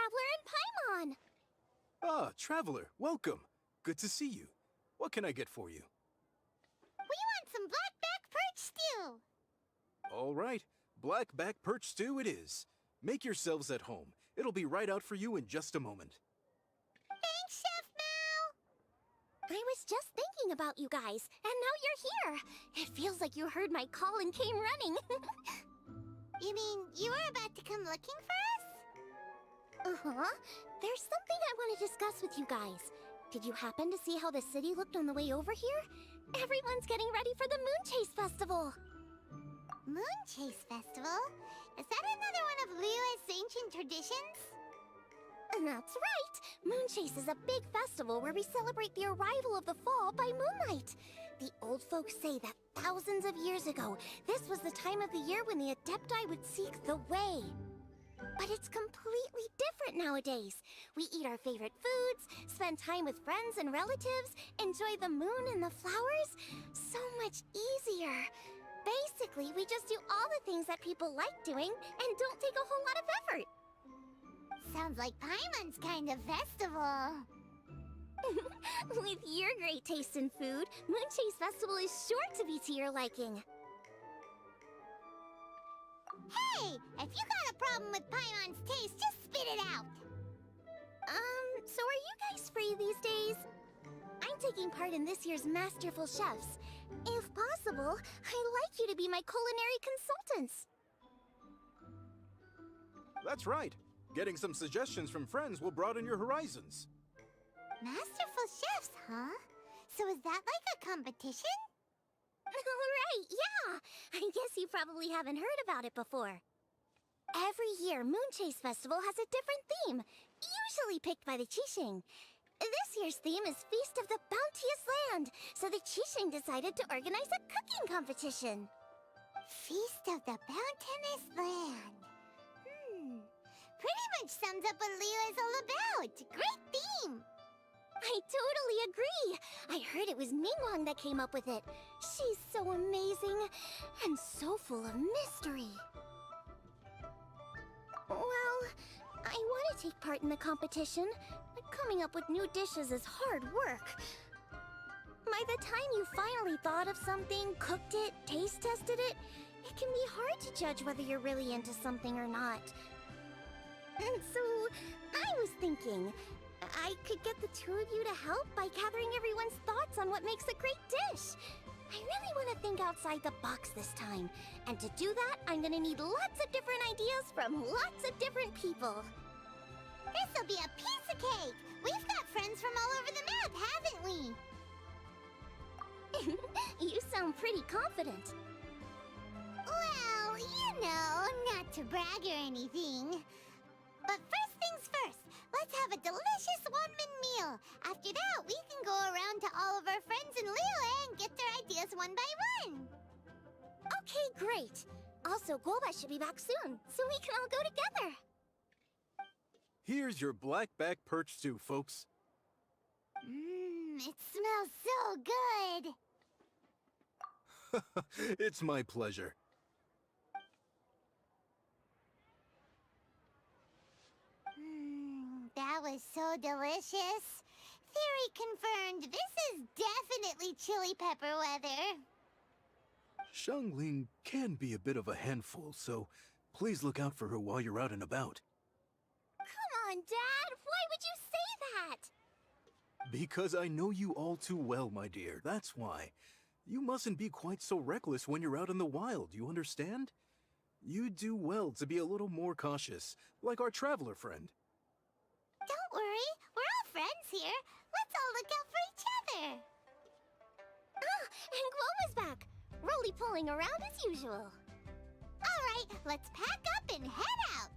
Traveler and Paimon! Ah, Traveler, welcome. Good to see you. What can I get for you? We want some blackback perch stew! All right, blackback perch stew it is. Make yourselves at home. It'll be right out for you in just a moment. Thanks, Chef Mao! I was just thinking about you guys, and now you're here. It feels like you heard my call and came running. You mean you were about to come looking for us? Uh-huh. There's something I want to discuss with you guys. Did you happen to see how the city looked on the way over here? Everyone's getting ready for the Moonchase Festival. Moonchase Festival? Is that another one of Liyue's ancient traditions? That's right! Moonchase is a big festival where we celebrate the arrival of the fall by moonlight. The old folks say that thousands of years ago, this was the time of the year when the Adepti would seek the way. But it's completely different nowadays. We eat our favorite foods, spend time with friends and relatives, enjoy the moon and the flowers. So much easier. Basically, we just do all the things that people like doing and don't take a whole lot of effort. Sounds like Paimon's kind of festival. With your great taste in food, Moonchase Festival is sure to be to your liking. Hey! If you got a problem with Paimon's taste, just spit it out! So are you guys free these days? I'm taking part in this year's Masterful Chefs. If possible, I'd like you to be my culinary consultants. That's right. Getting some suggestions from friends will broaden your horizons. Masterful Chefs, huh? So is that like a competition? Right, yeah! I guess you probably haven't heard about it before. Every year, Moonchase Festival has a different theme, usually picked by the Qixing. This year's theme is Feast of the Bounteous Land, so the Qixing decided to organize a cooking competition. Feast of the Bounteous Land. Pretty much sums up what Liyue is all about. Great theme! I totally agree! I heard it was Ningguang that came up with it. She's so amazing, and so full of mystery. Well, I want to take part in the competition, but coming up with new dishes is hard work. By the time you finally thought of something, cooked it, taste tested it, it can be hard to judge whether you're really into something or not. And so, I was thinking, I could get the two of you to help by gathering everyone's thoughts on what makes a great dish. I really want to think outside the box this time. And to do that, I'm gonna need lots of different ideas from lots of different people. This'll be a piece of cake! We've got friends from all over the map, haven't we? You sound pretty confident. Well, you know, not to brag or anything. But first things first, let's have a delicious one-min meal. After that, we can go around to all of our friends in Liyue and get their ideas one by one. Okay, great. Also, Golbat should be back soon, so we can all go together. Here's your blackback perch stew, folks. It smells so good. It's my pleasure. That was so delicious. Theory confirmed, this is definitely chili pepper weather. Xiangling can be a bit of a handful, so please look out for her while you're out and about. Come on, Dad! Why would you say that? Because I know you all too well, my dear, that's why. You mustn't be quite so reckless when you're out in the wild, you understand? You do well to be a little more cautious, like our traveler friend. Don't worry, we're all friends here. Let's all look out for each other. Ah, and Gloma's back. Roly-poling around as usual. All right, let's pack up and head out.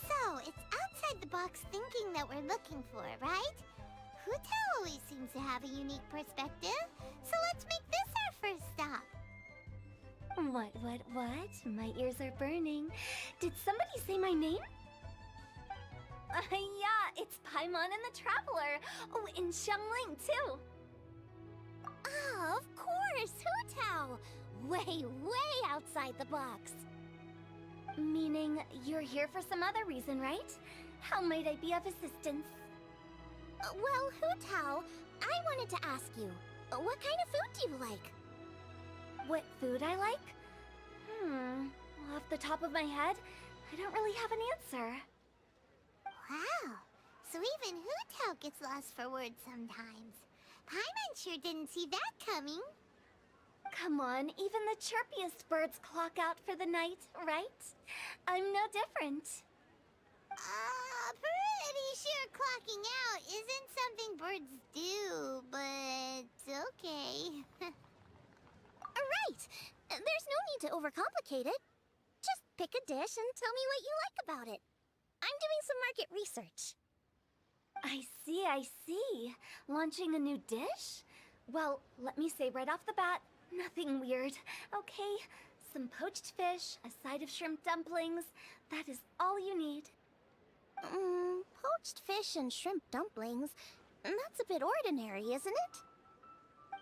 So, it's outside the box thinking that we're looking for, right? Huta always seems to have a unique perspective, so let's make this our first stop. What? My ears are burning. Did somebody say my name? Yeah, it's Paimon and the Traveler. Oh, and Xiangling, too. course, Hu-Tao! Way, way outside the box. Meaning you're here for some other reason, right? How might I be of assistance? Well, Hu-Tao, I wanted to ask you, what kind of food do you like? What food I like? Off the top of my head, I don't really have an answer. Wow, so even Hu-Tao gets lost for words sometimes. Paimon sure didn't see that coming. Come on, even the chirpiest birds clock out for the night, right? I'm no different. Pretty sure clocking out isn't something birds do, but okay. Right! There's no need to overcomplicate it. Just pick a dish and tell me what you like about it. I'm doing some market research. I see. Launching a new dish? Well, let me say right off the bat, nothing weird, okay? Some poached fish, a side of shrimp dumplings, that is all you need. Poached fish and shrimp dumplings? That's a bit ordinary, isn't it?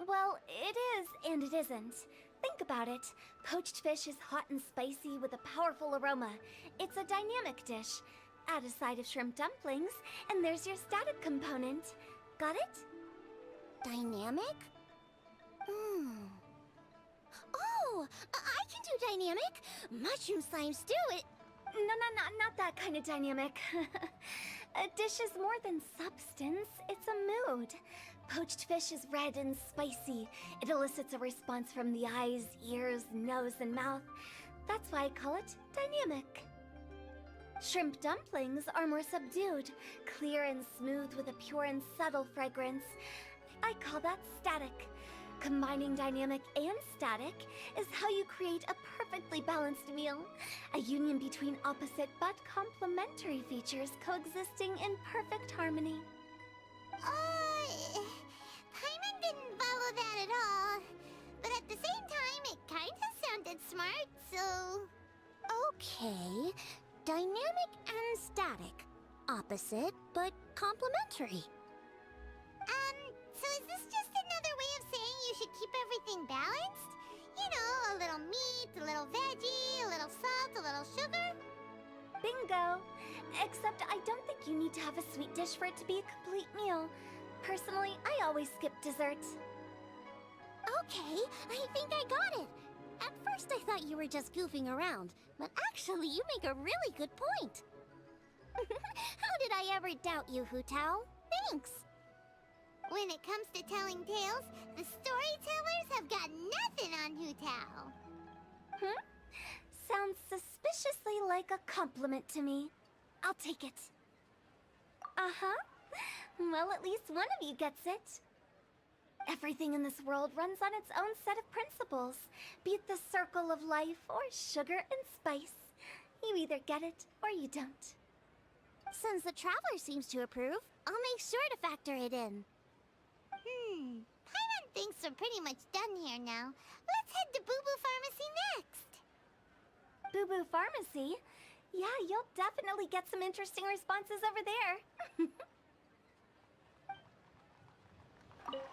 Well, it is and it isn't. Think about it. Poached fish is hot and spicy with a powerful aroma. It's a dynamic dish. Add a side of shrimp dumplings, and there's your static component. Got it? Dynamic? Oh, I can do dynamic. Mushroom slime stew it. No, not that kind of dynamic. A dish is more than substance, it's a mood. Poached fish is red and spicy. It elicits a response from the eyes, ears, nose, and mouth. That's why I call it dynamic. Shrimp dumplings are more subdued, clear and smooth with a pure and subtle fragrance. I call that static. Combining dynamic and static is how you create a perfectly balanced meal. A union between opposite but complementary features coexisting in perfect harmony. Paimon didn't follow that at all. But at the same time, it kinda sounded smart, so... Okay, dynamic and static. Opposite, but complementary. So is this just another way of saying you should keep everything balanced? You know, a little meat, a little veggie, a little salt, a little sugar? Bingo! Except I don't think you need to have a sweet dish for it to be a complete meal. Personally, I always skip dessert. Okay, I think I got it. At first I thought you were just goofing around, but actually you make a really good point. How did I ever doubt you, Hu-Tao? Thanks. When it comes to telling tales, the storytellers have got nothing on Hu-Tao. Sounds suspiciously like a compliment to me. I'll take it. Uh-huh. Well, at least one of you gets it. Everything in this world runs on its own set of principles. Be it the circle of life or sugar and spice. You either get it or you don't. Since the Traveler seems to approve, I'll make sure to factor it in. Paimon thinks we're pretty much done here now. Let's head to Boo Boo Pharmacy next. Boo Boo Pharmacy? Yeah, you'll definitely get some interesting responses over there.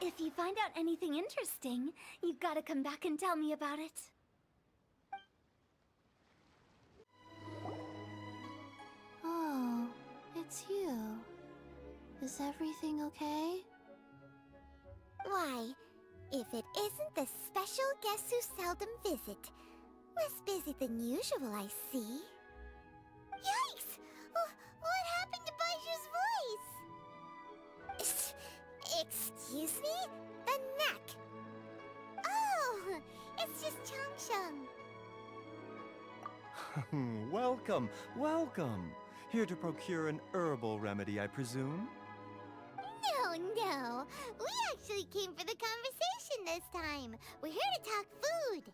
If you find out anything interesting, you've got to come back and tell me about it. Oh, it's you. Is everything okay? Why, if it isn't the special guest who seldom visit. Less busy than usual, I see. Yikes! What happened to Baiju's voice? Excuse me? The neck. Oh, it's just Changsheng. Welcome, welcome. Here to procure an herbal remedy, I presume? No. We actually came for the conversation this time. We're here to talk food.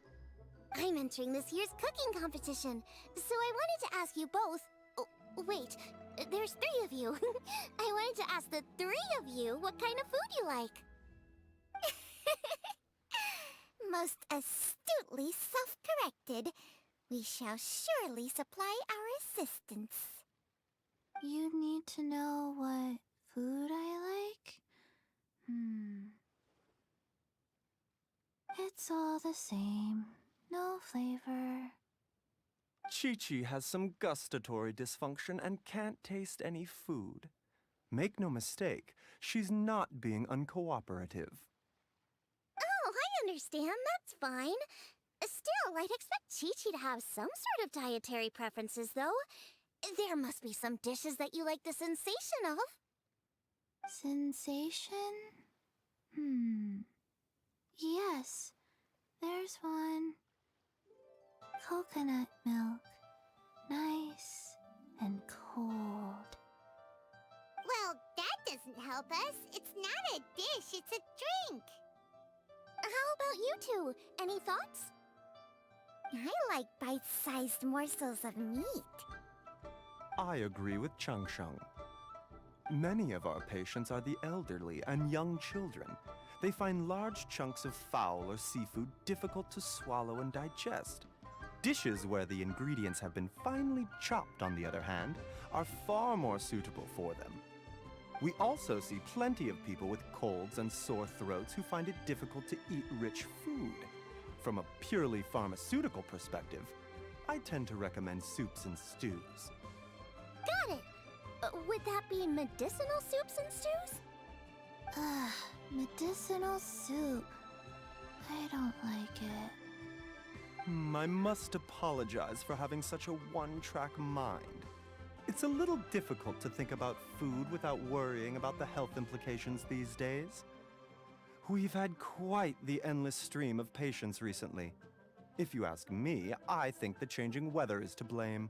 I'm entering this year's cooking competition, so I wanted to ask you both... Oh, wait, there's 3 of you. I wanted to ask the 3 of you what kind of food you like. Most astutely self-corrected. We shall surely supply our assistance. You need to know what food I like? It's all the same. No flavor. Chi-Chi has some gustatory dysfunction and can't taste any food. Make no mistake, she's not being uncooperative. Oh, I understand. That's fine. Still, I'd expect Chi-Chi to have some sort of dietary preferences, though. There must be some dishes that you like the sensation of. Sensation? Yes, there's one. Coconut milk. Nice and cold. Well, that doesn't help us. It's not a dish, it's a drink. How about you two? Any thoughts? I like bite-sized morsels of meat. I agree with Chang Sheng. Many of our patients are the elderly and young children. They find large chunks of fowl or seafood difficult to swallow and digest. Dishes where the ingredients have been finely chopped, on the other hand, are far more suitable for them. We also see plenty of people with colds and sore throats who find it difficult to eat rich food. From a purely pharmaceutical perspective, I tend to recommend soups and stews. Got it. Would that be medicinal soups and stews? Medicinal soup. I don't like it. I must apologize for having such a one-track mind. It's a little difficult to think about food without worrying about the health implications these days. We've had quite the endless stream of patients recently. If you ask me, I think the changing weather is to blame.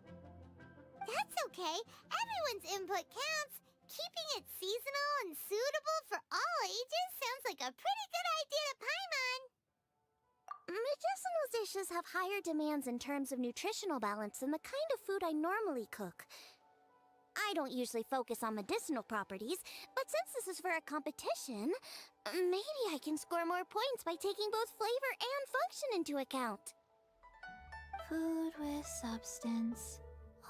That's okay. Everyone's input counts. Keeping it seasonal and suitable for all ages sounds like a pretty good idea to Paimon. Medicinal dishes have higher demands in terms of nutritional balance than the kind of food I normally cook. I don't usually focus on medicinal properties, but since this is for a competition, maybe I can score more points by taking both flavor and function into account. Food with substance.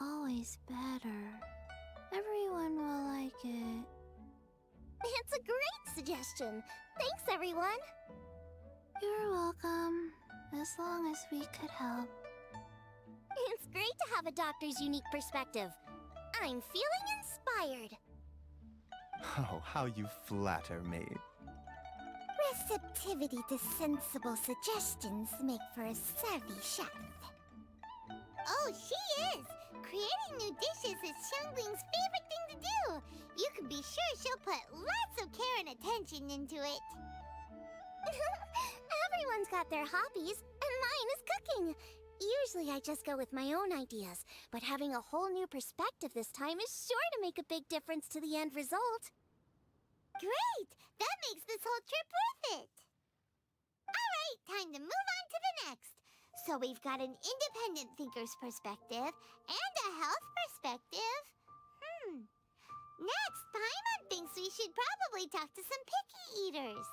Always better. Everyone will like it. It's a great suggestion. Thanks, everyone. You're welcome. As long as we could help. It's great to have a doctor's unique perspective. I'm feeling inspired. Oh, how you flatter me. Receptivity to sensible suggestions make for a savvy chef. Oh, she is! Creating new dishes is Xiangling's favorite thing to do. You can be sure she'll put lots of care and attention into it. Everyone's got their hobbies, and mine is cooking. Usually I just go with my own ideas, but having a whole new perspective this time is sure to make a big difference to the end result. Great! That makes this whole trip worth it! Alright, time to move on to the next. So we've got an independent thinker's perspective and a health perspective. Next, Paimon thinks we should probably talk to some picky eaters.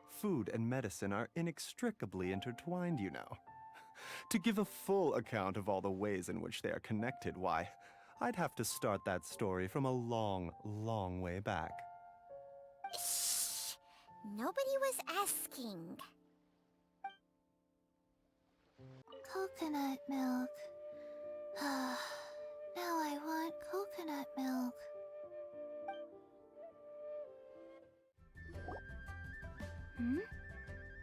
Food and medicine are inextricably intertwined, you know. To give a full account of all the ways in which they are connected, why, I'd have to start that story from a long, long way back. Shh! Nobody was asking. Coconut milk. Now I want coconut milk.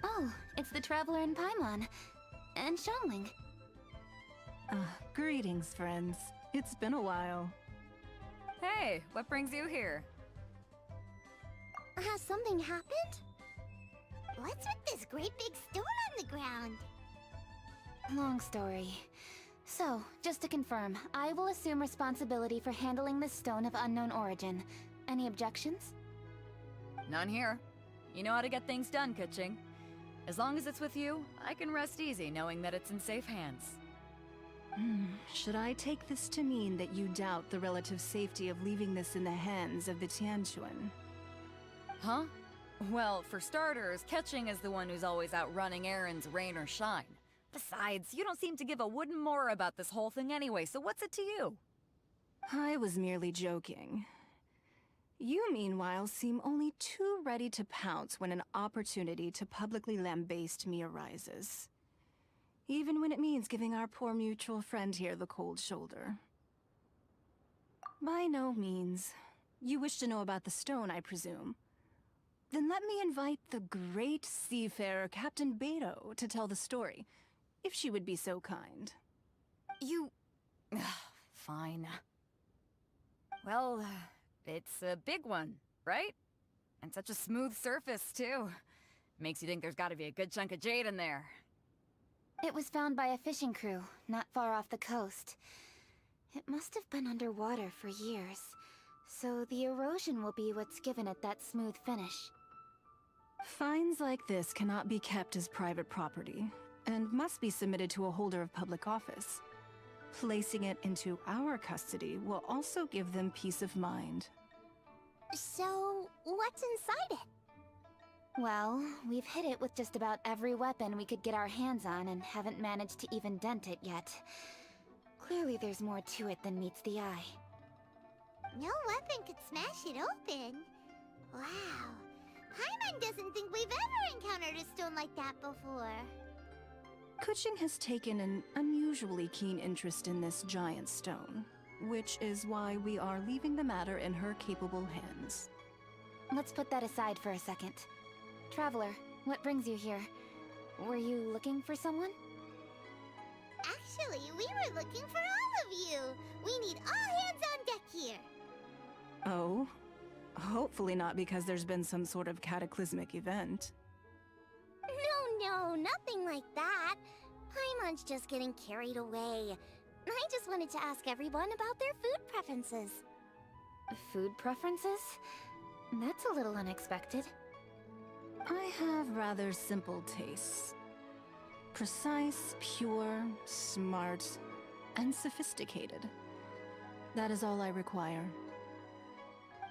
Oh, it's the Traveler in Paimon. And Xiangling. Greetings, friends. It's been a while. Hey, what brings you here? Has something happened? What's with this great big stone on the ground? Long story. So, just to confirm, I will assume responsibility for handling this stone of unknown origin. Any objections? None here. You know how to get things done, Keqing. As long as it's with you, I can rest easy knowing that it's in safe hands. Should I take this to mean that you doubt the relative safety of leaving this in the hands of the Tianquan? Huh? Well, for starters, Keqing is the one who's always out running errands, rain or shine. Besides, you don't seem to give a wooden more about this whole thing anyway, so what's it to you? I was merely joking. You, meanwhile, seem only too ready to pounce when an opportunity to publicly lambaste me arises. Even when it means giving our poor mutual friend here the cold shoulder. By no means. You wish to know about the stone, I presume. Then let me invite the great seafarer Captain Beto to tell the story, if she would be so kind. You... Fine. Well, it's a big one, right? And such a smooth surface, too. Makes you think there's gotta be a good chunk of jade in there. It was found by a fishing crew, not far off the coast. It must have been underwater for years, so the erosion will be what's given it that smooth finish. Finds like this cannot be kept as private property, and must be submitted to a holder of public office. Placing it into our custody will also give them peace of mind. So, what's inside it? Well, we've hit it with just about every weapon we could get our hands on and haven't managed to even dent it yet. Clearly there's more to it than meets the eye. No weapon could smash it open. Wow. Paimon doesn't think we've ever encountered a stone like that before. Kuching has taken an unusually keen interest in this giant stone, which is why we are leaving the matter in her capable hands. Let's put that aside for a second. Traveler, what brings you here? Were you looking for someone? Actually, we were looking for all of you. We need all hands on deck here. Oh? Hopefully not because there's been some sort of cataclysmic event. No, nothing like that. Paimon's just getting carried away. I just wanted to ask everyone about their food preferences. Food preferences? That's a little unexpected. I have rather simple tastes. Precise, pure, smart, and sophisticated. That is all I require.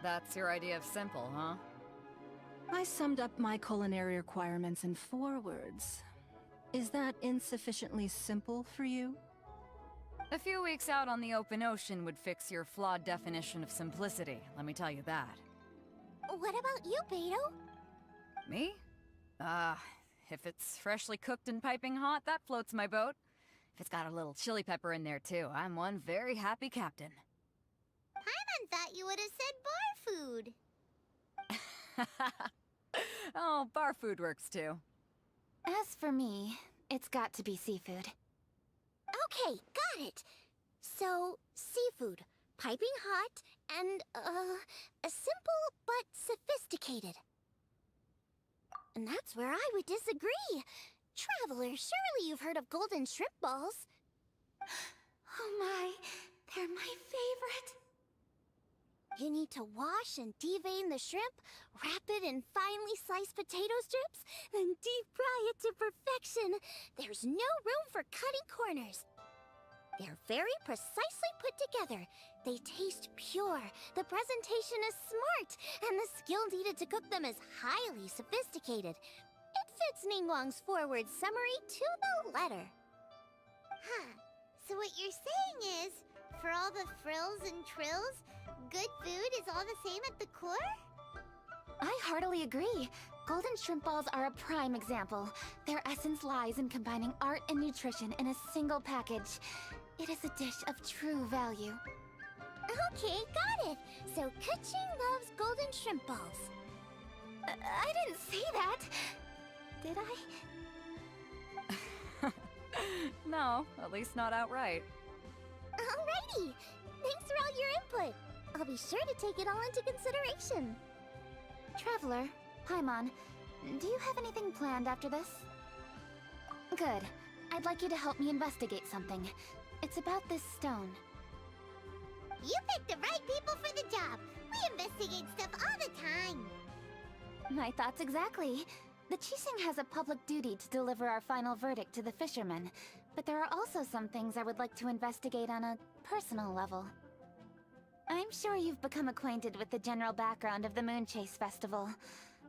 That's your idea of simple, huh? I summed up my culinary requirements in 4 words. Is that insufficiently simple for you? A few weeks out on the open ocean would fix your flawed definition of simplicity, let me tell you that. What about you, Beto? Me? If it's freshly cooked and piping hot, that floats my boat. If it's got a little chili pepper in there too, I'm one very happy captain. Paimon thought you would have said bar food. Oh, bar food works too. As for me, it's got to be seafood. Okay, got it. So, seafood, piping hot, and, simple but sophisticated. And that's where I would disagree. Traveler, surely you've heard of golden shrimp balls. Oh my, they're my favorite. You need to wash and devein the shrimp, wrap it in finely sliced potato strips, then deep fry it to perfection. There's no room for cutting corners. They're very precisely put together. They taste pure, the presentation is smart, and the skill needed to cook them is highly sophisticated. It fits Ningguang's forward summary to the letter. Huh. So what you're saying is, for all the frills and trills, good food is all the same at the core? I heartily agree. Golden shrimp balls are a prime example. Their essence lies in combining art and nutrition in a single package. It is a dish of true value. Okay, got it. So Kuching loves golden shrimp balls. I didn't say that. Did I? No, at least not outright. Alrighty. Thanks for all your input. I'll be sure to take it all into consideration. Traveler, Paimon, do you have anything planned after this? Good. I'd like you to help me investigate something. It's about this stone. You picked the right people for the job. We investigate stuff all the time. My thoughts exactly. The Qixing has a public duty to deliver our final verdict to the fishermen, but there are also some things I would like to investigate on a personal level. I'm sure you've become acquainted with the general background of the Moonchase Festival.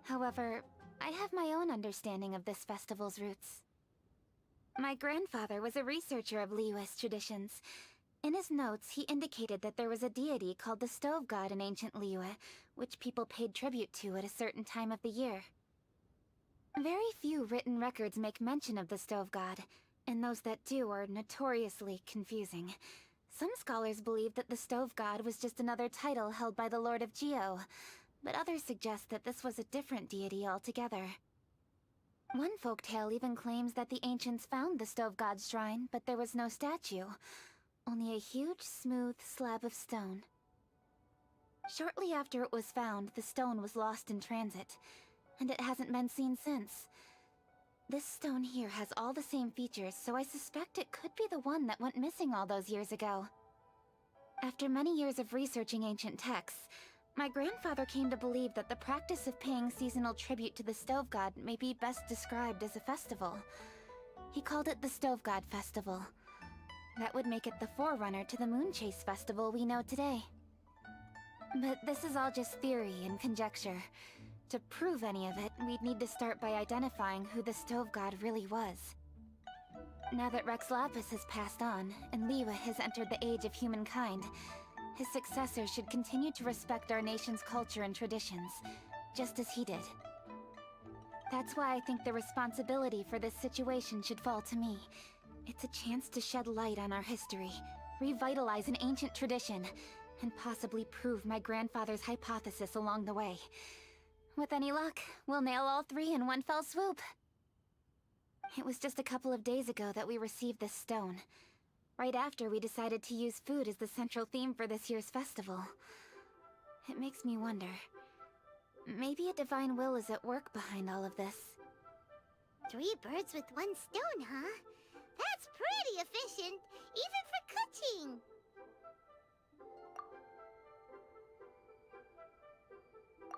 However, I have my own understanding of this festival's roots. My grandfather was a researcher of Liyue's traditions. In his notes, he indicated that there was a deity called the Stove God in ancient Liyue, which people paid tribute to at a certain time of the year. Very few written records make mention of the Stove God, and those that do are notoriously confusing. Some scholars believe that the Stove God was just another title held by the Lord of Geo, but others suggest that this was a different deity altogether. One folktale even claims that the ancients found the Stove God's shrine, but there was no statue. Only a huge, smooth slab of stone. Shortly after it was found, the stone was lost in transit, and it hasn't been seen since. This stone here has all the same features, so I suspect it could be the one that went missing all those years ago. After many years of researching ancient texts, my grandfather came to believe that the practice of paying seasonal tribute to the Stove God may be best described as a festival. He called it the Stove God Festival. That would make it the forerunner to the Moonchase Festival we know today. But this is all just theory and conjecture. To prove any of it, we'd need to start by identifying who the Stove God really was. Now that Rex Lapis has passed on, and Liyue has entered the age of humankind, his successor should continue to respect our nation's culture and traditions, just as he did. That's why I think the responsibility for this situation should fall to me. It's a chance to shed light on our history, revitalize an ancient tradition, and possibly prove my grandfather's hypothesis along the way. With any luck, we'll nail all three in one fell swoop. It was just a couple of days ago that we received this stone. Right after we decided to use food as the central theme for this year's festival. It makes me wonder. Maybe a divine will is at work behind all of this. 3 birds with 1 stone, huh? That's pretty efficient, even for cooking.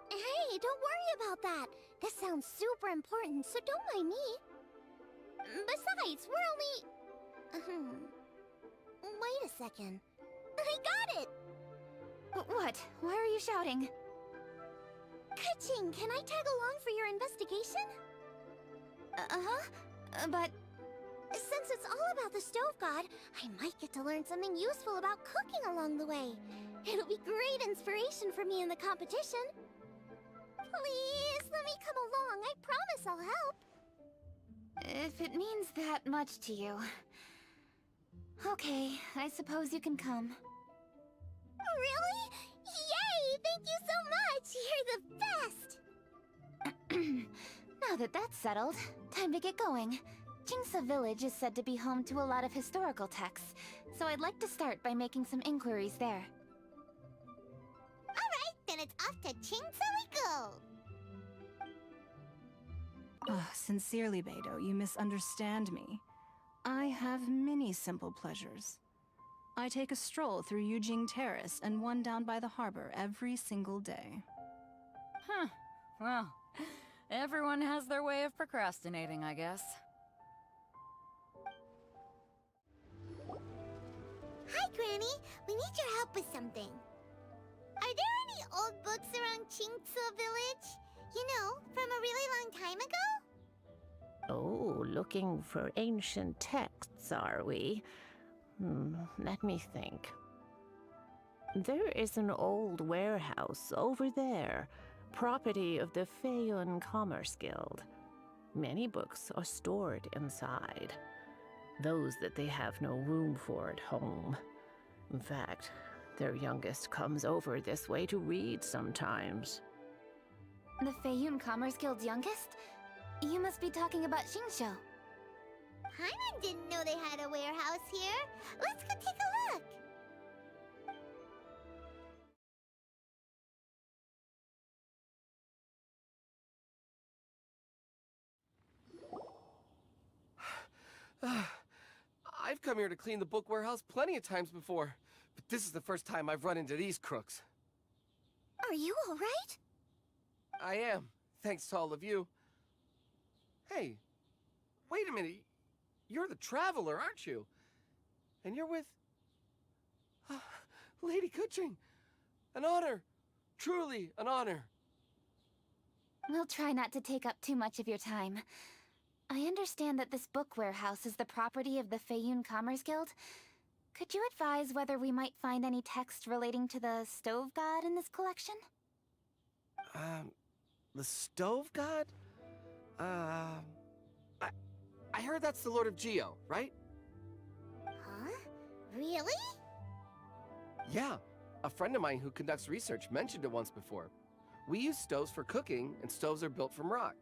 Hey, don't worry about that. This sounds super important, so don't mind me. Besides, we're only... Wait a second. I got it! What? Why are you shouting? Ka-ching, can I tag along for your investigation? But... Since it's all about the Stove God, I might get to learn something useful about cooking along the way. It'll be great inspiration for me in the competition. Please, let me come along. I promise I'll help. if it means that much to you... Okay, I suppose you can come. Really? Yay! Thank you so much! You're the best! Now that that's settled, time to get going. Jingsa Village is said to be home to a lot of historical texts, so I'd like to start by making some inquiries there. Alright, then it's off to Jingsa we go! Sincerely, Beidou, you misunderstand me. I have many simple pleasures. I take a stroll through Yujing Terrace and one down by the harbor every single day. Huh. Well, everyone has their way of procrastinating, I guess. Hi, Granny. We need your help with something. Are there any old books around Jingsa Village? You know, from a really long time ago? Oh, looking for ancient texts, are we? Let me think. There is an old warehouse over there, property of the Feiyun Commerce Guild. Many books are stored inside. Those that they have no room for at home. In fact, their youngest comes over this way to read sometimes. The Feiyun Commerce Guild's youngest? You must be talking about Xingqiu. Paimon didn't know they had a warehouse here. Let's go take a look. I've come here to clean the book warehouse plenty of times before, but this is the first time I've run into these crooks. Are you all right? I am, thanks to all of you. Hey, wait a minute. You're the Traveler, aren't you? And you're with... Lady Kuching. An honor. Truly an honor. We'll try not to take up too much of your time. I understand that this book warehouse is the property of the Feiyun Commerce Guild. Could you advise whether we might find any text relating to the stove god in this collection? The stove god? I heard that's the Lord of Geo, right? Huh? Really? Yeah, a friend of mine who conducts research mentioned it once before. We use stoves for cooking, and stoves are built from rock.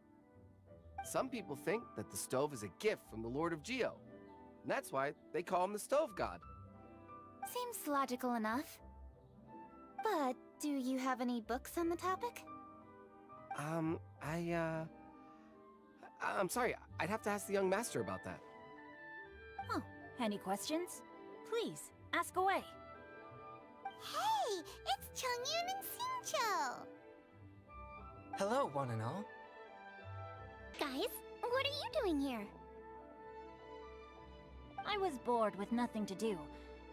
Some people think that the stove is a gift from the Lord of Geo. And that's why they call him the stove god. Seems logical enough. But do you have any books on the topic? I'm sorry, I'd have to ask the young master about that. Oh, any questions? Please, ask away. Hey, it's Chongyun and Xingqiu! Hello, one and all. Guys, what are you doing here? I was bored with nothing to do,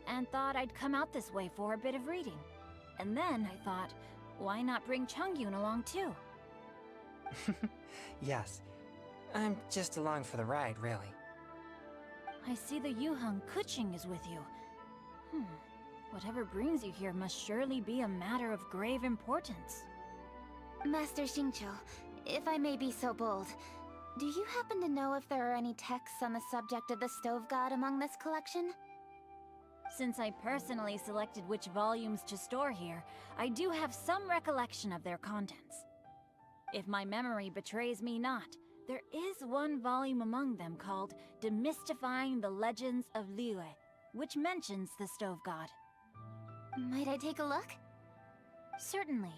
and thought I'd come out this way for a bit of reading. And then I thought, why not bring Chongyun along too? Yes, I'm just along for the ride, really. I see the Yuheng Kuching is with you. Whatever brings you here must surely be a matter of grave importance. Master Xingqiu, if I may be so bold, do you happen to know if there are any texts on the subject of the stove god among this collection? Since I personally selected which volumes to store here, I do have some recollection of their contents. If my memory betrays me not, there is one volume among them called Demystifying the Legends of Liyue, which mentions the stove god. Might I take a look? Certainly.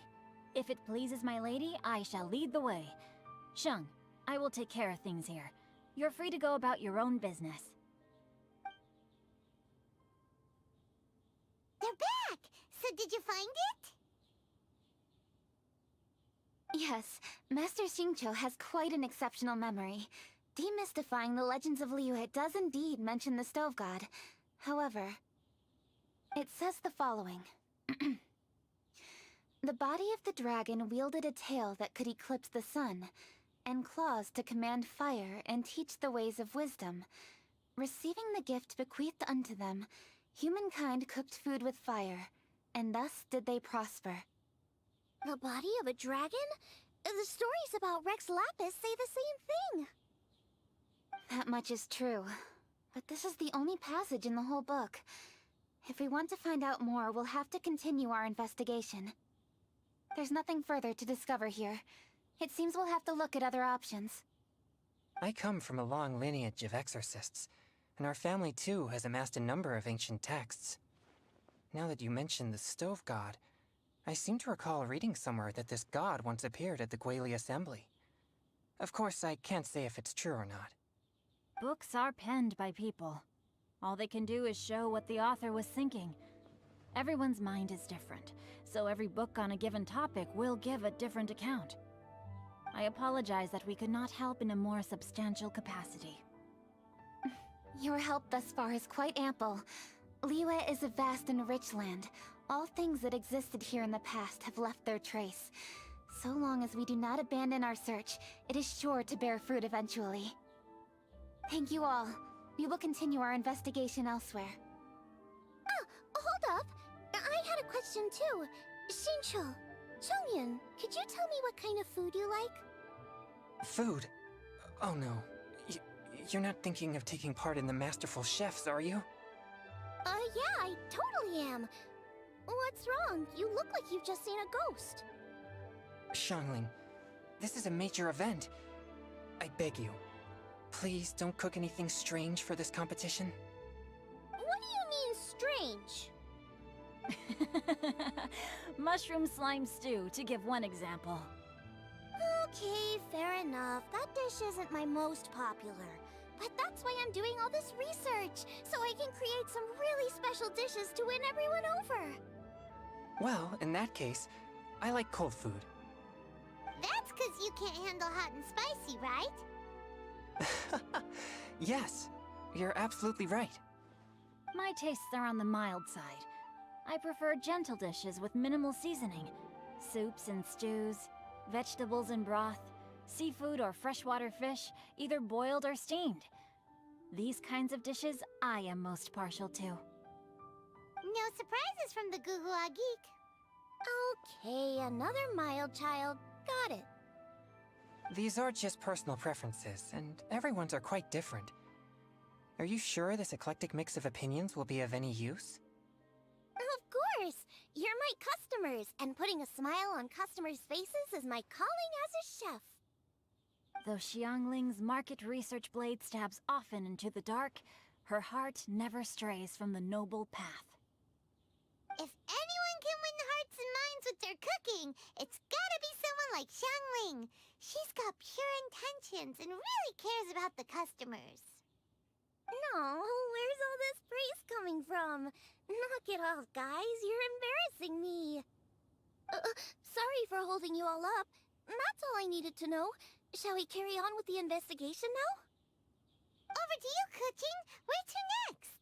If it pleases my lady, I shall lead the way. Sheng, I will take care of things here. You're free to go about your own business. They're back! So did you find it? Yes, Master Xingqiu has quite an exceptional memory. Demystifying the Legends of Liyue does indeed mention the stove god. However, it says the following. The body of the dragon wielded a tail that could eclipse the sun, and claws to command fire and teach the ways of wisdom. Receiving the gift bequeathed unto them, humankind cooked food with fire, and thus did they prosper. The body of a dragon? The stories about Rex Lapis say the same thing. That much is true, but this is the only passage in the whole book. If we want to find out more, we'll have to continue our investigation. There's nothing further to discover here. It seems we'll have to look at other options. I come from a long lineage of exorcists, and our family too has amassed a number of ancient texts. Now that you mention the stove god, I seem to recall reading somewhere that this god once appeared at the Guili Assembly. Of course, I can't say if it's true or not. Books are penned by people. All they can do is show what the author was thinking. Everyone's mind is different, so every book on a given topic will give a different account. I apologize that we could not help in a more substantial capacity. Your help thus far is quite ample. Liyue is a vast and rich land. All things that existed here in the past have left their trace. So long as we do not abandon our search, it is sure to bear fruit eventually. Thank you all. We will continue our investigation elsewhere. Ah, hold up. I had a question too. Xingqiu, Chongyun, could you tell me what kind of food you like? Food? Oh no. You're not thinking of taking part in the Masterful Chefs, are you? Yeah, I totally am. What's wrong? You look like you've just seen a ghost. Xiangling, this is a major event. I beg you, please don't cook anything strange for this competition. What do you mean, strange? Mushroom slime stew, to give one example. Okay, fair enough. That dish isn't my most popular. But that's why I'm doing all this research, so I can create some really special dishes to win everyone over. Well, in that case, I like cold food. That's because you can't handle hot and spicy, right? Yes, you're absolutely right. My tastes are on the mild side. I prefer gentle dishes with minimal seasoning. Soups and stews, vegetables and broth, seafood or freshwater fish, either boiled or steamed. These kinds of dishes I am most partial to. No surprises from the Guhua Geek. Okay, another mild child. Got it. These are just personal preferences, and everyone's are quite different. Are you sure this eclectic mix of opinions will be of any use? Of course! You're my customers, and putting a smile on customers' faces is my calling as a chef. Though Xiangling's market research blade stabs often into the dark, her heart never strays from the noble path. If anyone can win hearts and minds with their cooking, it's gotta be someone like Xiangling. She's got pure intentions and really cares about the customers. No, where's all this praise coming from? Knock it off, guys. You're embarrassing me. Sorry for holding you all up. That's all I needed to know. Shall we carry on with the investigation now? Over to you, Kuching. Where to next?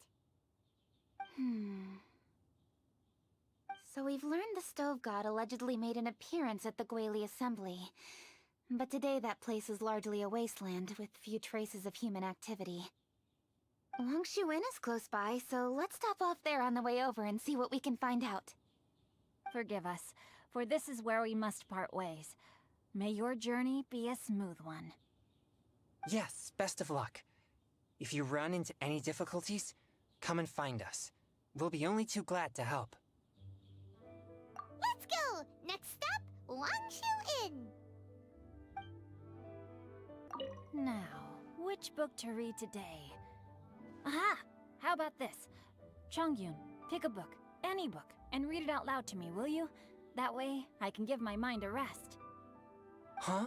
So we've learned the Stove God allegedly made an appearance at the Guili Assembly. But today that place is largely a wasteland with few traces of human activity. Wangshu Inn is close by, so let's stop off there on the way over and see what we can find out. Forgive us, for this is where we must part ways. May your journey be a smooth one. Yes, best of luck. If you run into any difficulties, come and find us. We'll be only too glad to help. Let's go! Next stop, Wangshu Inn! Now, which book to read today? Aha! How about this? Chongyun, pick a book, any book, and read it out loud to me, will you? That way, I can give my mind a rest. Huh?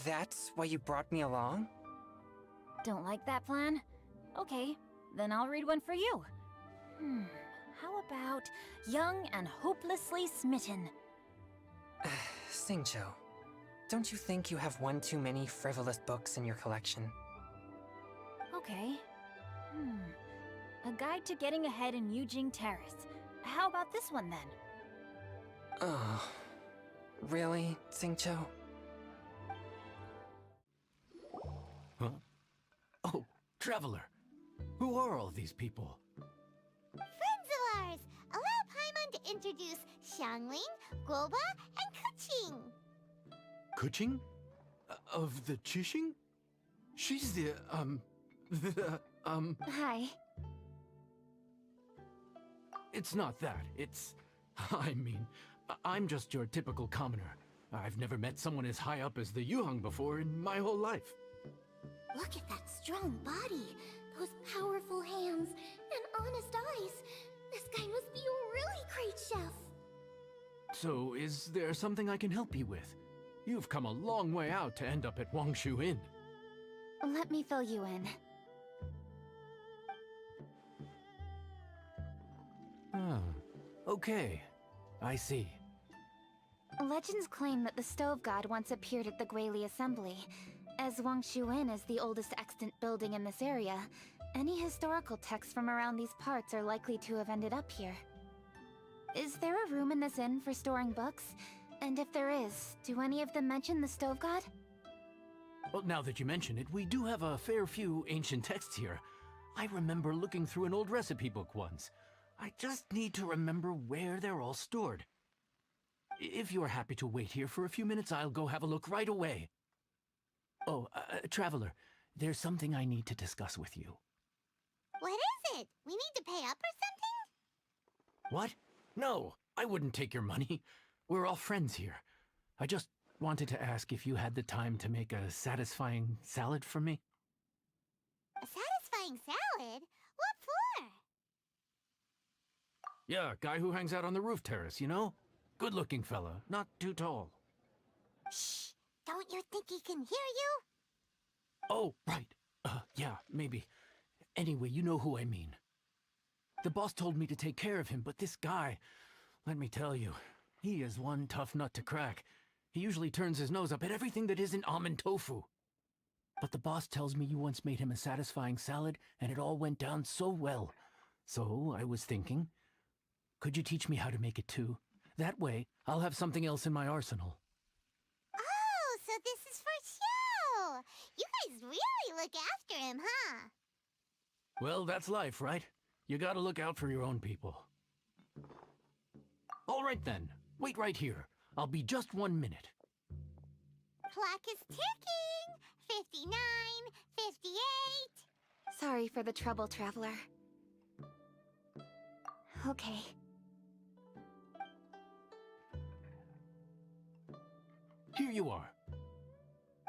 That's why you brought me along? Don't like that plan? Okay, then I'll read one for you. How about Young and Hopelessly Smitten? Xingqiu, don't you think you have one too many frivolous books in your collection? Okay. A Guide to Getting Ahead in Yujing Terrace. How about this one then? Oh, really, Xingqiu? Huh? Oh, Traveler. Who are all these people? Friends of ours! Allow Paimon to introduce Xiangling, Guoba, and Kuching. Kuching? Of the Chishing? She's the, Hi. It's not that. It's... I mean, I'm just your typical commoner. I've never met someone as high up as the Yuheng before in my whole life. Look at that strong body, those powerful hands, and honest eyes. This guy must be a really great chef. So, is there something I can help you with? You've come a long way out to end up at Wangshu Inn. Let me fill you in. Ah, okay. I see. Legends claim that the Stove God once appeared at the Guili Assembly. As Wangshu Inn is the oldest extant building in this area, any historical texts from around these parts are likely to have ended up here. Is there a room in this inn for storing books? And if there is, do any of them mention the Stove God? Well, now that you mention it, we do have a fair few ancient texts here. I remember looking through an old recipe book once. I just need to remember where they're all stored. If you're happy to wait here for a few minutes, I'll go have a look right away. Oh, Traveler, there's something I need to discuss with you. What is it? We need to pay up or something? What? No, I wouldn't take your money. We're all friends here. I just wanted to ask if you had the time to make a satisfying salad for me. A satisfying salad? What for? Yeah, guy who hangs out on the roof terrace, you know? Good-looking fella, not too tall. Shh! Don't you think he can hear you? Oh, right. Yeah, maybe. Anyway, you know who I mean. The boss told me to take care of him, but this guy, let me tell you, he is one tough nut to crack. He usually turns his nose up at everything that isn't almond tofu. But the boss tells me you once made him a satisfying salad, and it all went down so well. So, I was thinking, could you teach me how to make it too? That way, I'll have something else in my arsenal. Oh, so this is for show! You guys really look after him, huh? Well, that's life, right? You gotta look out for your own people. All right then. Wait right here. I'll be just 1 minute. Clock is ticking. 59, 58. Sorry for the trouble, Traveler. Okay. Here you are.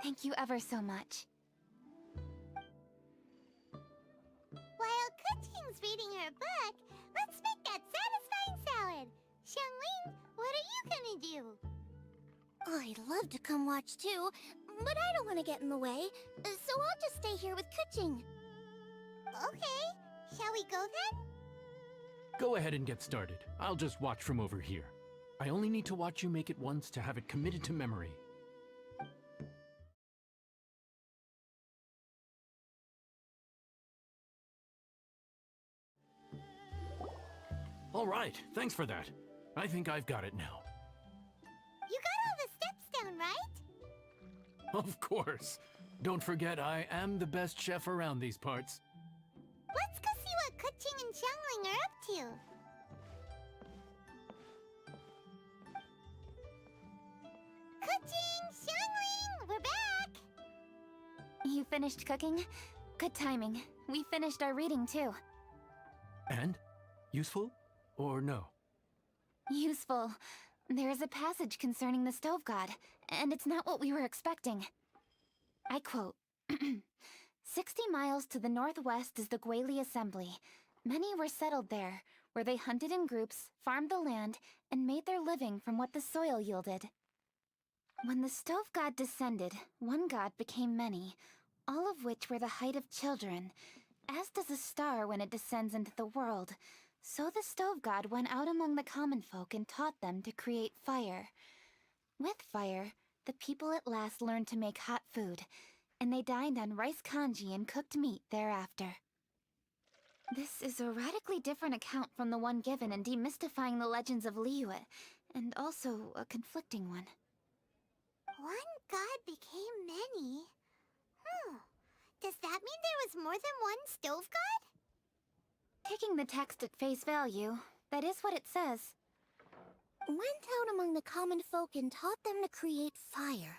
Thank you ever so much. While Kuching's reading her book, let's make that satisfying salad. Xiangling, what are you gonna do? I'd love to come watch too, but I don't want to get in the way, so I'll just stay here with Kuching. Okay, shall we go then? Go ahead and get started. I'll just watch from over here. I only need to watch you make it once to have it committed to memory. All right, thanks for that. I think I've got it now. You got all the steps down, right? Of course. Don't forget, I am the best chef around these parts. Let's go see what Kuching and Xiangling are up to. Kuching, Xiangling, we're back! You finished cooking? Good timing. We finished our reading too. And? Useful? Or no? Useful. There is a passage concerning the Stove God, and it's not what we were expecting. I quote, 60 miles to the northwest is the Guili Assembly. Many were settled there, where they hunted in groups, farmed the land, and made their living from what the soil yielded. When the Stove God descended, one god became many, all of which were the height of children. As does a star when it descends into the world, so the Stove God went out among the common folk and taught them to create fire. With fire, the people at last learned to make hot food, and they dined on rice congee and cooked meat thereafter. This is a radically different account from the one given in Demystifying the Legends of Liyue, and also a conflicting one. One god became many. Does that mean there was more than one Stove God? Taking the text at face value, that is what it says. Went out among the common folk and taught them to create fire.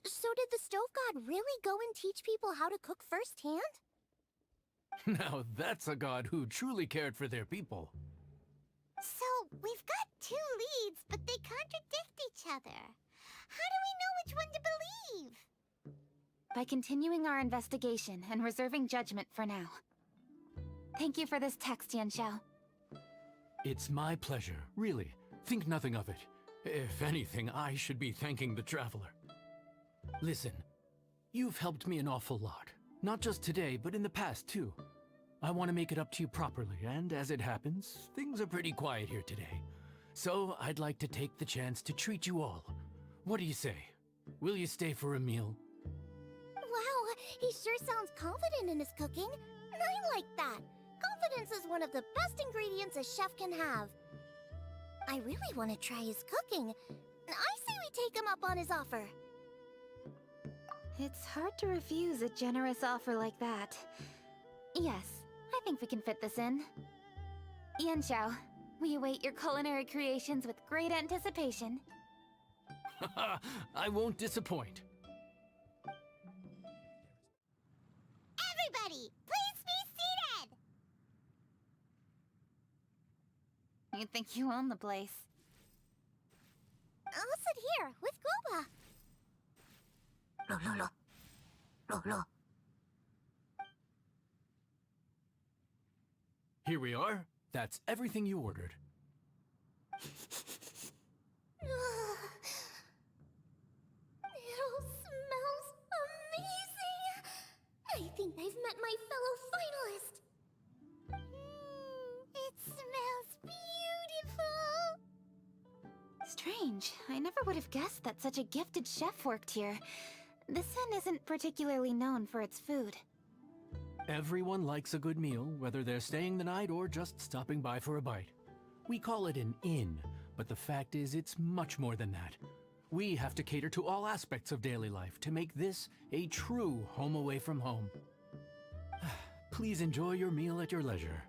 So did the Stove God really go and teach people how to cook firsthand? Now that's a god who truly cared for their people. So, we've got two leads, but they contradict each other. How do we know which one to believe? By continuing our investigation and reserving judgment for now. Thank you for this text, Yanxiao. It's my pleasure, really. Think nothing of it. If anything, I should be thanking the Traveler. Listen, you've helped me an awful lot. Not just today, but in the past, too. I want to make it up to you properly, and as it happens, things are pretty quiet here today. So I'd like to take the chance to treat you all. What do you say? Will you stay for a meal? Wow, he sure sounds confident in his cooking. I like that. Confidence is one of the best ingredients a chef can have. I really want to try his cooking. I say we take him up on his offer. It's hard to refuse a generous offer like that. Yes, I think we can fit this in. Yanxiao, we await your culinary creations with great anticipation. I won't disappoint. Everybody, please be seated! You think you own the place? I'll sit here with Goba. Here we are. That's everything you ordered. It all smells amazing! I think I've met my fellow finalist. It smells beautiful! Strange. I never would have guessed that such a gifted chef worked here. This inn isn't particularly known for its food. Everyone likes a good meal, whether they're staying the night or just stopping by for a bite. We call it an inn, but the fact is it's much more than that. We have to cater to all aspects of daily life to make this a true home away from home. Please enjoy your meal at your leisure.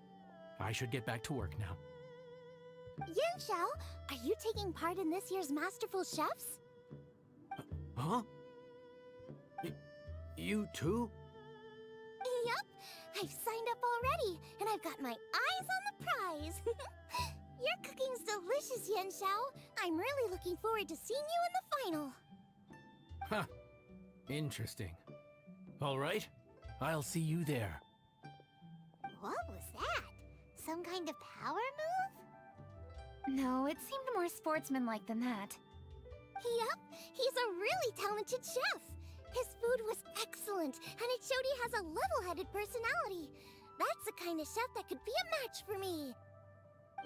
I should get back to work now. Yanxiao, are you taking part in this year's Masterful Chefs? Huh? You too? Yup, I've signed up already, and I've got my eyes on the prize. Your cooking's delicious, Yanxiao. I'm really looking forward to seeing you in the final. Huh. Interesting. All right, I'll see you there. What was that? Some kind of power move? No, it seemed more sportsmanlike than that. Yup, he's a really talented chef. His food was excellent, and it showed he has a level-headed personality. That's the kind of chef that could be a match for me.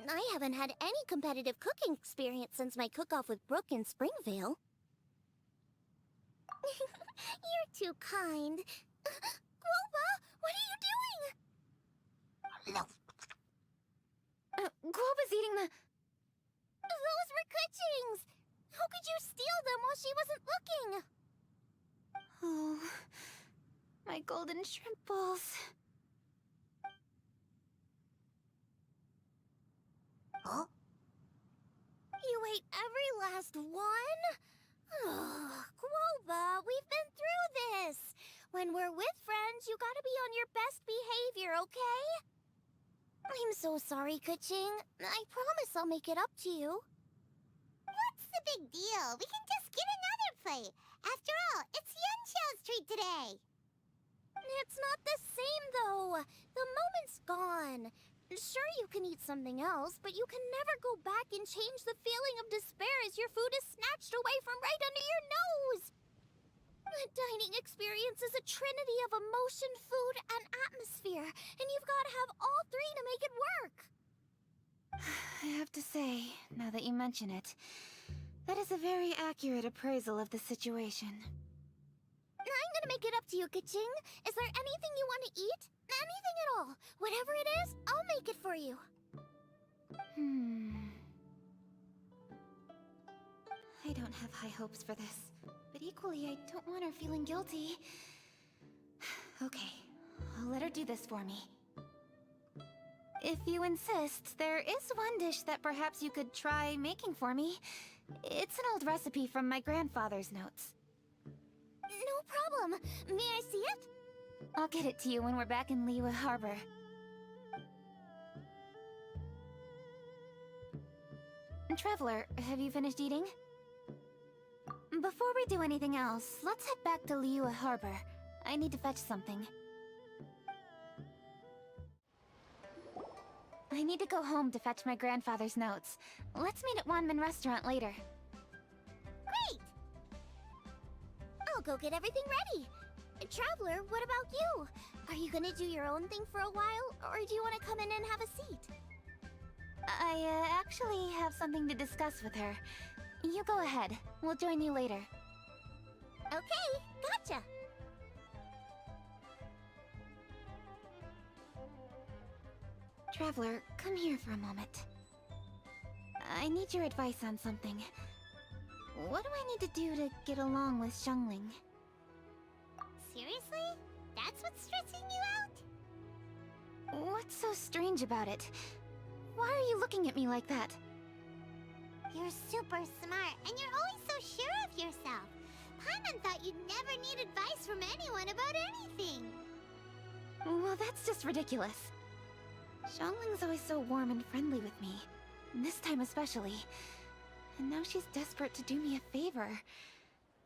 I haven't had any competitive cooking experience since my cook-off with Brooke in Springvale. You're too kind. Guoba, what are you doing? Guoba's eating the... Those were Kuching's! How could you steal them while she wasn't looking? Oh, my golden shrimp balls. Huh? You ate every last one? Guoba, we've been through this. When we're with friends, you gotta be on your best behavior, okay? I'm so sorry, Kuching. I promise I'll make it up to you. What's the big deal? We can just get another plate. After all, it's Yanxiao's treat today. It's not the same, though. The moment's gone. Sure, you can eat something else, but you can never go back and change the feeling of despair as your food is snatched away from right under your nose. The dining experience is a trinity of emotion, food, and atmosphere, and you've got to have all three to make it work. I have to say, now that you mention it, that is a very accurate appraisal of the situation. I'm gonna make it up to you, Kuching. Is there anything you want to eat? Anything at all. Whatever it is, I'll make it for you. I don't have high hopes for this, but equally I don't want her feeling guilty. Okay, I'll let her do this for me. If you insist, there is one dish that perhaps you could try making for me. It's an old recipe from my grandfather's notes. No problem. May I see it? I'll get it to you when we're back in Liyue Harbor. Traveler, have you finished eating? Before we do anything else, let's head back to Liyue Harbor. I need to fetch something. I need to go home to fetch my grandfather's notes. Let's meet at Wanmin Restaurant later. Great! I'll go get everything ready. Traveler, what about you? Are you gonna do your own thing for a while, or do you want to come in and have a seat? I actually have something to discuss with her. You go ahead. We'll join you later. Okay, gotcha. Traveler, come here for a moment. I need your advice on something. What do I need to do to get along with Xiangling? Seriously? That's what's stressing you out? What's so strange about it? Why are you looking at me like that? You're super smart, and you're always so sure of yourself. Paimon thought you'd never need advice from anyone about anything. Well, that's just ridiculous. Xiangling's always so warm and friendly with me. This time especially. And now she's desperate to do me a favor.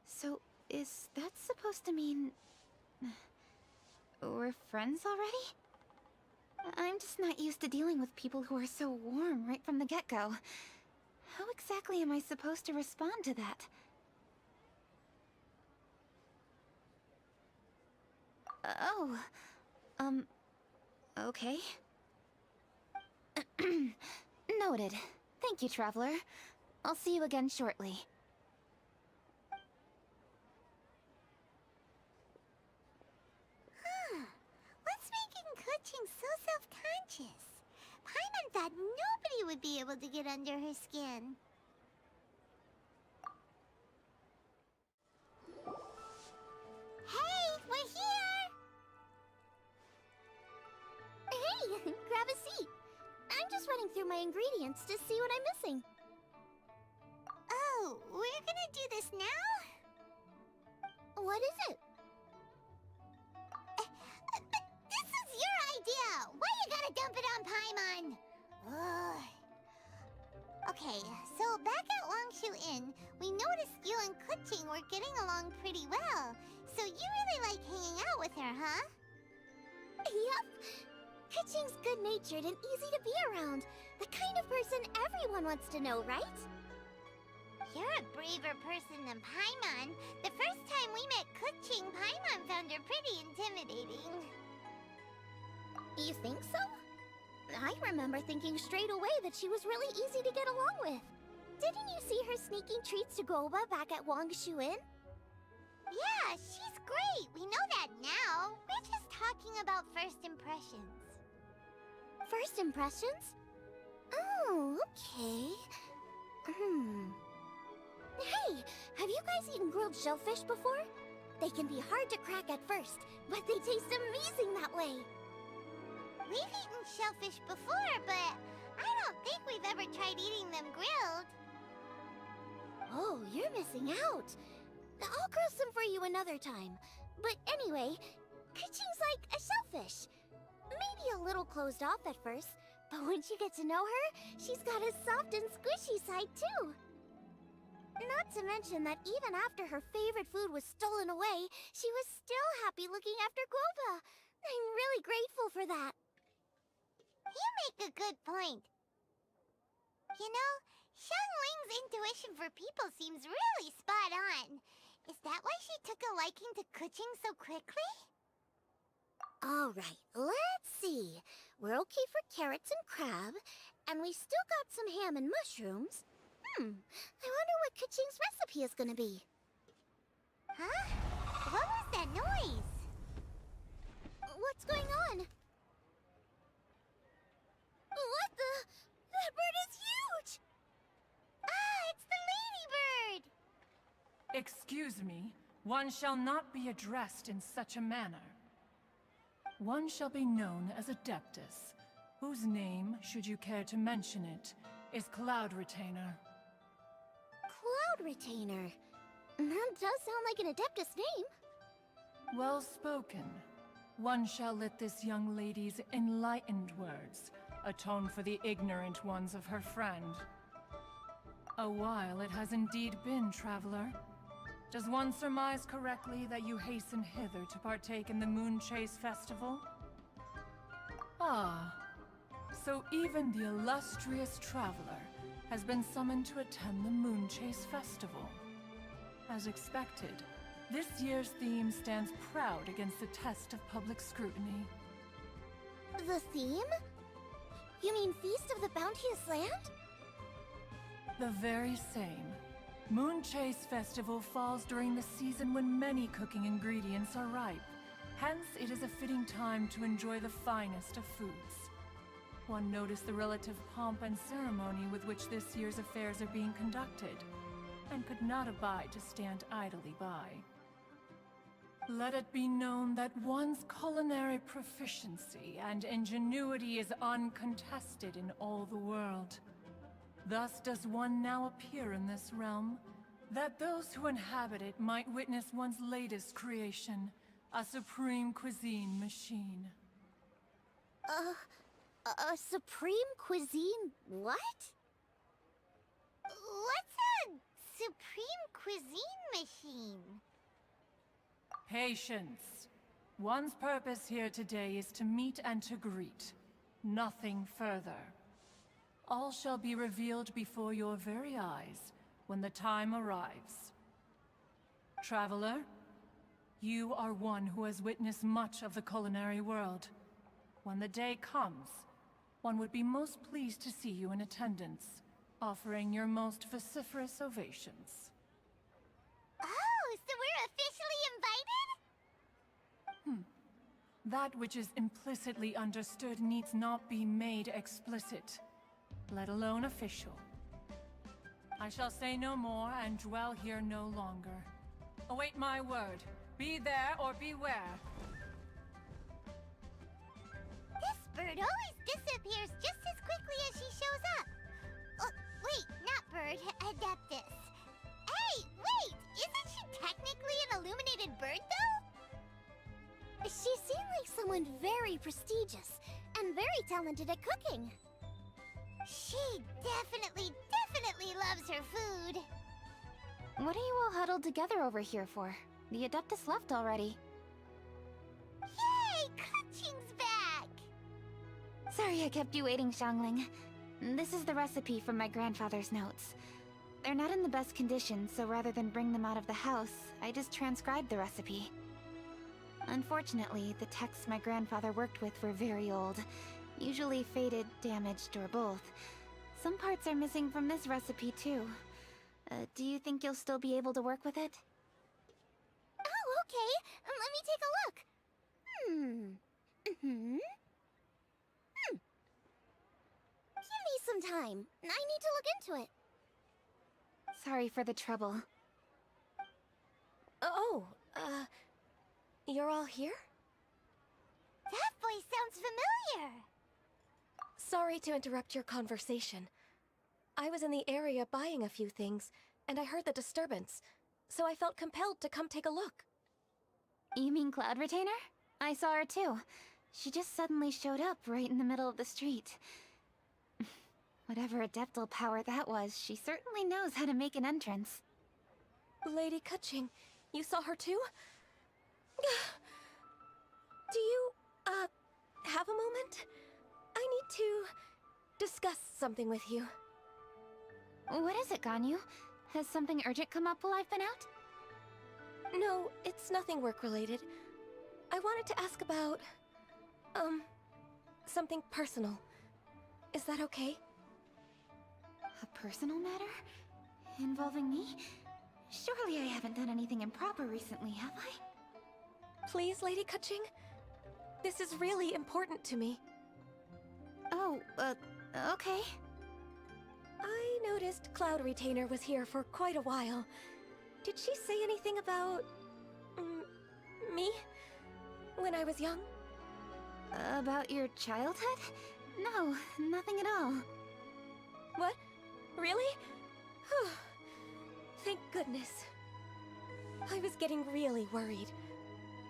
So, is that supposed to mean... we're friends already? I'm just not used to dealing with people who are so warm right from the get-go. How exactly am I supposed to respond to that? Okay. Noted. Thank you, Traveler. I'll see you again shortly. What's making Kuching so self-conscious? Paimon thought nobody would be able to get under her skin. Hey, we're here! Hey, grab a seat. I'm just running through my ingredients to see what I'm missing. Oh, we're gonna do this now? What is it? But this is your idea! Why you gotta dump it on Paimon? Ugh. Okay, so back at Longshu Inn, we noticed you and Kuching were getting along pretty well. So you really like hanging out with her, huh? Yep. Kuching's good-natured and easy to be around. The kind of person everyone wants to know, right? You're a braver person than Paimon. The first time we met Kuching, Paimon found her pretty intimidating. You think so? I remember thinking straight away that she was really easy to get along with. Didn't you see her sneaking treats to Goba back at Wangshu Inn? Yeah, she's great. We know that now. We're just talking about first impressions. First impressions? Oh, okay. Hey, have you guys eaten grilled shellfish before? They can be hard to crack at first, but they taste amazing that way. We've eaten shellfish before, but I don't think we've ever tried eating them grilled. Oh, you're missing out. I'll grill some for you another time. But anyway, Kuching's like a shellfish. Maybe a little closed off at first, but once you get to know her, she's got a soft and squishy side too. Not to mention that even after her favorite food was stolen away, she was still happy looking after Guoba. I'm really grateful for that. You make a good point. You know, Xiangling's intuition for people seems really spot on. Is that why she took a liking to Kuching so quickly? All right, let's see. We're okay for carrots and crab, and we still got some ham and mushrooms. I wonder what Kuching's recipe is gonna be. Huh? What was that noise? What's going on? What the? That bird is huge! Ah, it's the ladybird! Excuse me, one shall not be addressed in such a manner. One shall be known as Adeptus, whose name, should you care to mention it, is Cloud Retainer. Cloud Retainer. That does sound like an Adeptus name. Well spoken. One shall let this young lady's enlightened words atone for the ignorant ones of her friend. A while it has indeed been, traveler. Does one surmise correctly that you hasten hither to partake in the Moonchase Festival? Ah, so even the illustrious traveler has been summoned to attend the Moonchase Festival. As expected, this year's theme stands proud against the test of public scrutiny. The theme? You mean Feast of the Bounteous Land? The very same. Moonchase Festival falls during the season when many cooking ingredients are ripe. Hence, it is a fitting time to enjoy the finest of foods. One noticed the relative pomp and ceremony with which this year's affairs are being conducted, and could not abide to stand idly by. Let it be known that one's culinary proficiency and ingenuity is uncontested in all the world. Thus does one now appear in this realm, that those who inhabit it might witness one's latest creation, a supreme cuisine machine. A supreme cuisine what? What's a supreme cuisine machine? Patience. One's purpose here today is to meet and to greet. Nothing further. All shall be revealed before your very eyes when the time arrives. Traveler, you are one who has witnessed much of the culinary world. When the day comes, one would be most pleased to see you in attendance, offering your most vociferous ovations. Oh, so we're officially invited? That which is implicitly understood needs not be made explicit, let alone official. I shall say no more and dwell here no longer. Await my word. Be there or beware. This Bird always disappears just as quickly as she shows up. Wait, not Bird, Adeptus. Hey, wait! Isn't she technically an illuminated bird, though? She seemed like someone very prestigious and very talented at cooking. She definitely loves her food. What are you all huddled together over here for? The Adeptus left already. Yay! Kuching's back! Sorry I kept you waiting, Xiangling. This is the recipe from my grandfather's notes. They're not in the best condition, so rather than bring them out of the house, I just transcribed the recipe. Unfortunately, the texts my grandfather worked with were very old. Usually faded, damaged, or both. Some parts are missing from this recipe, too. Do you think you'll still be able to work with it? Oh, okay. Let me take a look. Give me some time. I need to look into it. Sorry for the trouble. Oh, you're all here? That voice sounds familiar. Sorry to interrupt your conversation. I was in the area buying a few things, and I heard the disturbance, so I felt compelled to come take a look. You mean Cloud Retainer? I saw her too. She just suddenly showed up right in the middle of the street. Whatever adeptal power that was, she certainly knows how to make an entrance. Lady Kuching, you saw her too? Do you, have a moment? I need to discuss something with you. What is it, Ganyu? Has something urgent come up while I've been out? No, it's nothing work-related. I wanted to ask about, something personal. Is that okay? A personal matter? Involving me? Surely I haven't done anything improper recently, have I? Please, Lady Kuching? This is really important to me. Oh, okay. I noticed Cloud Retainer was here for quite a while. Did she say anything about... me? When I was young? About your childhood? No, nothing at all. What? Really? Thank goodness. I was getting really worried.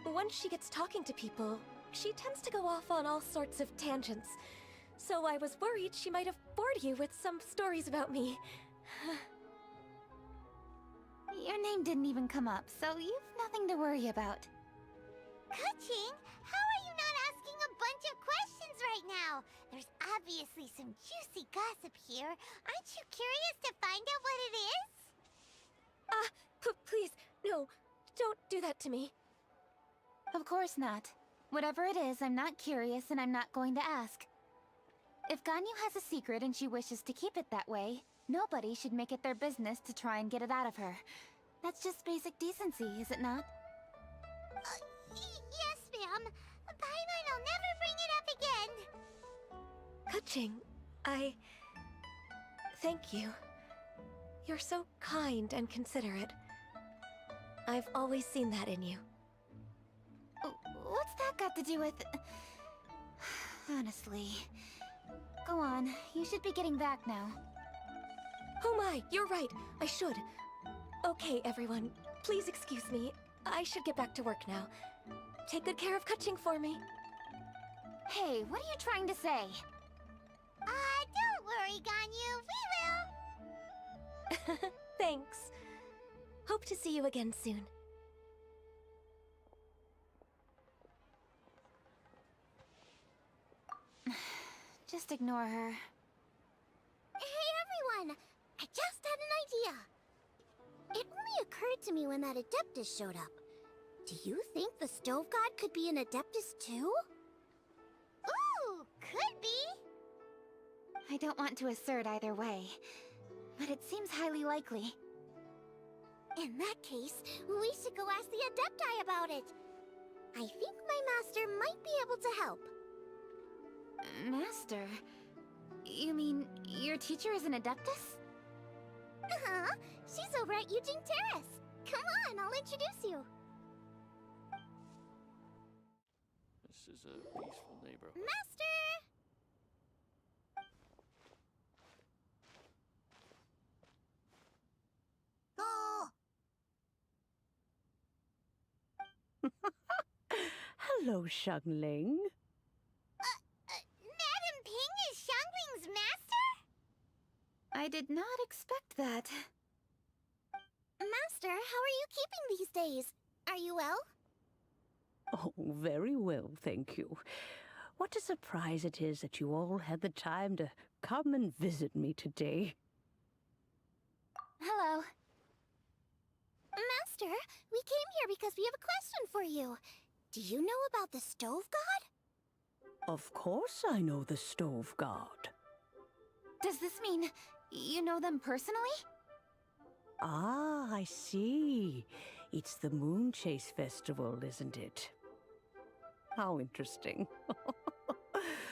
Once she gets talking to people, she tends to go off on all sorts of tangents. So I was worried she might have bored you with some stories about me. Your name didn't even come up, so you've nothing to worry about. Kuching, how are you not asking a bunch of questions right now? There's obviously some juicy gossip here. Aren't you curious to find out what it is? Please, no, don't do that to me. Of course not. Whatever it is, I'm not curious and I'm not going to ask. If Ganyu has a secret and she wishes to keep it that way, nobody should make it their business to try and get it out of her. That's just basic decency, is it not? Yes, ma'am. Paimon will never bring it up again. Kuching, thank you. You're so kind and considerate. I've always seen that in you. What's that got to do with... Honestly... Go on, you should be getting back now. Oh my, you're right, I should. Okay, everyone, please excuse me. I should get back to work now. Take good care of Kuching for me. Hey, what are you trying to say? Don't worry, Ganyu, we will. Thanks. Hope to see you again soon. Just ignore her. Hey, everyone! I just had an idea. It only occurred to me when that Adeptus showed up. Do you think the Stove God could be an Adeptus too? Ooh, could be. I don't want to assert either way, but it seems highly likely. In that case, we should go ask the Adepti about it. I think my master might be able to help. Master? You mean your teacher is an Adeptus? Uh-huh. She's over at Eugene Terrace. Come on, I'll introduce you. This is a peaceful neighborhood. Master! Hello, Xiangling. Madam Ping is Xiangling's master? I did not expect that. Master, how are you keeping these days? Are you well? Oh, very well, thank you. What a surprise it is that you all had the time to come and visit me today. Hello. Master, we came here because we have a question for you. Do you know about the Stove God? Of course I know the Stove God. Does this mean you know them personally? Ah, I see. It's the Moonchase Festival, isn't it? How interesting.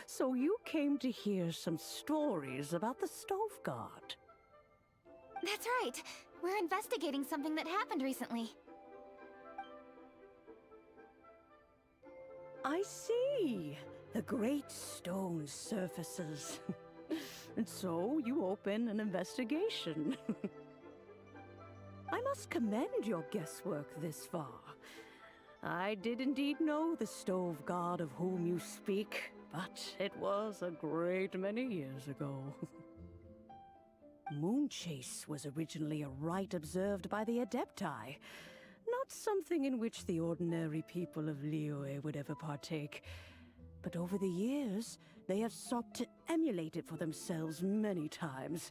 So you came to hear some stories about the Stove God. That's right. We're investigating something that happened recently. I see. The great stone surfaces. And so you open an investigation. I must commend your guesswork this far. I did indeed know the Stove God of whom you speak, but it was a great many years ago. Moonchase was originally a rite observed by the Adepti, not something in which the ordinary people of Liyue would ever partake. But over the years, they have sought to emulate it for themselves many times,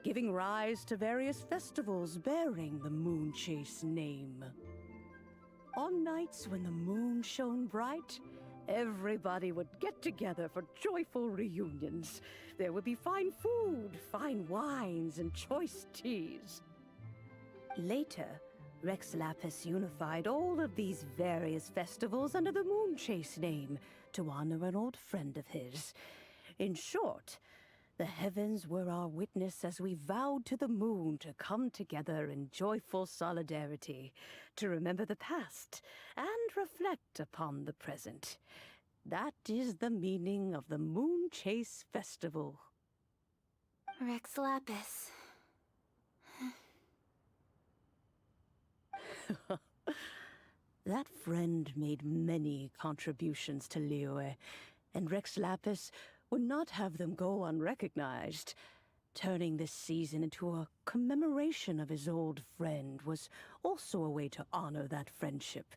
giving rise to various festivals bearing the Moonchase name. On nights when the moon shone bright, everybody would get together for joyful reunions. There would be fine food, fine wines, and choice teas. Later, Rex Lapis unified all of these various festivals under the Moonchase name to honor an old friend of his. In short, the heavens were our witness as we vowed to the moon to come together in joyful solidarity, to remember the past and reflect upon the present. That is the meaning of the Moonchase Festival. Rex Lapis. That friend made many contributions to Liyue, and Rex Lapis would not have them go unrecognized. Turning this season into a commemoration of his old friend was also a way to honor that friendship.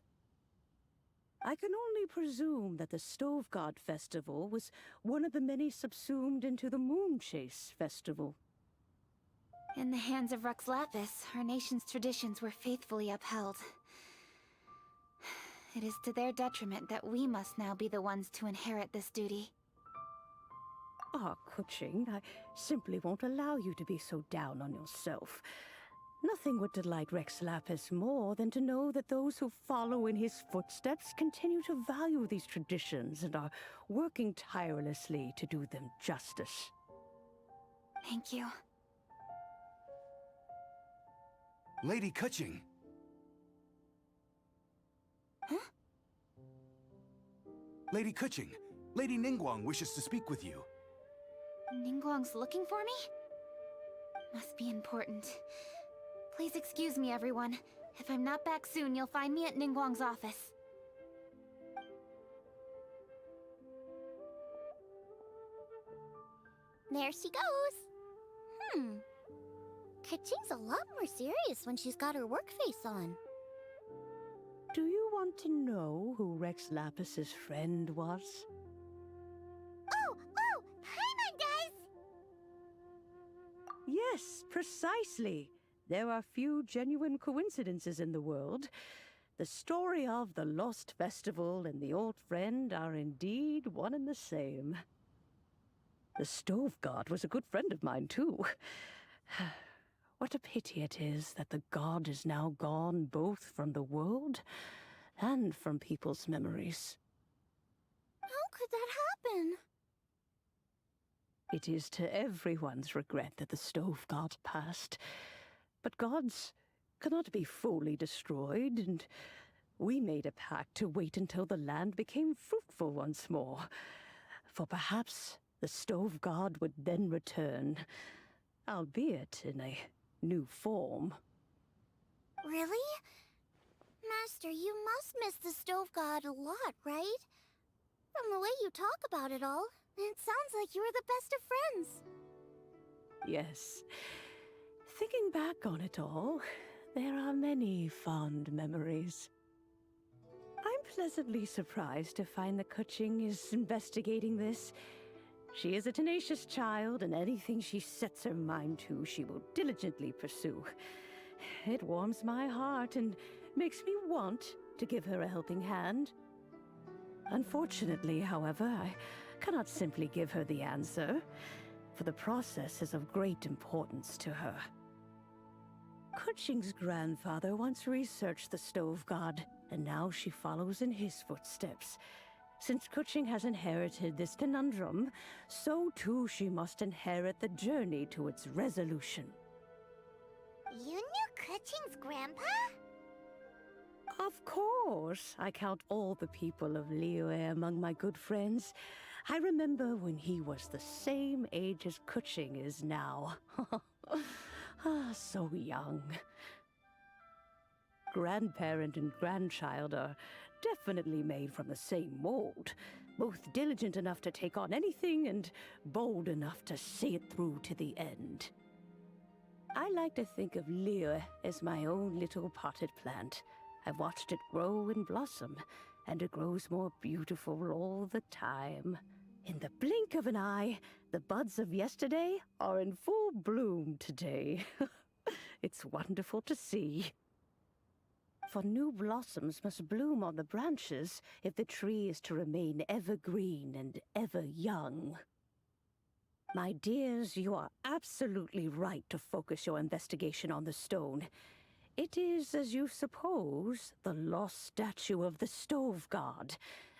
I can only presume that the Stove God Festival was one of the many subsumed into the Moonchase Festival. In the hands of Rex Lapis, our nation's traditions were faithfully upheld. It is to their detriment that we must now be the ones to inherit this duty. Ah, Kuching, I simply won't allow you to be so down on yourself. Nothing would delight Rex Lapis more than to know that those who follow in his footsteps continue to value these traditions and are working tirelessly to do them justice. Thank you. Lady Kuching. Huh? Lady Kuching, Lady Ningguang wishes to speak with you. Ningguang's looking for me? Must be important. Please excuse me, everyone. If I'm not back soon, you'll find me at Ningguang's office. There she goes. Kaching's a lot more serious when she's got her work face on. Do you want to know who Rex Lapis's friend was? Oh! Paimon does! Yes, precisely. There are few genuine coincidences in the world. The story of the Lost Festival and the old friend are indeed one and the same. The Stove God was a good friend of mine, too. What a pity it is that the god is now gone both from the world and from people's memories. How could that happen? It is to everyone's regret that the Stove God passed. But gods cannot be fully destroyed, and we made a pact to wait until the land became fruitful once more. For perhaps the Stove God would then return, albeit in a new form. Really? Master, you must miss the Stove God a lot, right? From the way you talk about it all, it sounds like you were the best of friends. Yes. Thinking back on it all, there are many fond memories. I'm pleasantly surprised to find that Kuching is investigating this. She is a tenacious child, and anything she sets her mind to, she will diligently pursue. It warms my heart and makes me want to give her a helping hand. Unfortunately, however, I cannot simply give her the answer, for the process is of great importance to her. Kuching's grandfather once researched the Stove God, and now she follows in his footsteps. Since Kuching has inherited this conundrum, so too she must inherit the journey to its resolution. You knew Kuching's grandpa? Of course. I count all the people of Liyue among my good friends. I remember when he was the same age as Kuching is now. So young. Grandparent and grandchild are definitely made from the same mold. Both diligent enough to take on anything and bold enough to see it through to the end. I like to think of Liyue as my own little potted plant. I've watched it grow and blossom, and it grows more beautiful all the time. In the blink of an eye, the buds of yesterday are in full bloom today. It's wonderful to see. For new blossoms must bloom on the branches if the tree is to remain evergreen and ever young. My dears, you are absolutely right to focus your investigation on the stone. It is, as you suppose, the lost statue of the Stove God,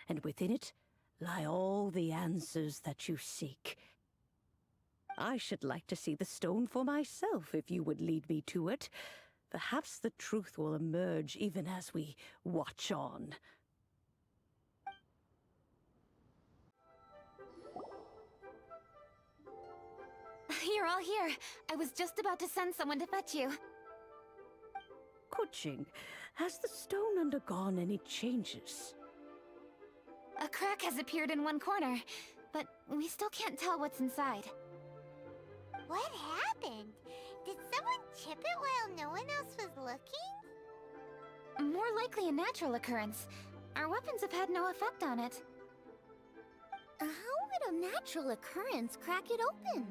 and within it lie all the answers that you seek. I should like to see the stone for myself if you would lead me to it. Perhaps the truth will emerge even as we watch on. You're all here. I was just about to send someone to fetch you. Kuching, has the stone undergone any changes? A crack has appeared in one corner, but we still can't tell what's inside. What happened? Did someone chip it while no one else was looking? More likely a natural occurrence. Our weapons have had no effect on it. How would a natural occurrence crack it open?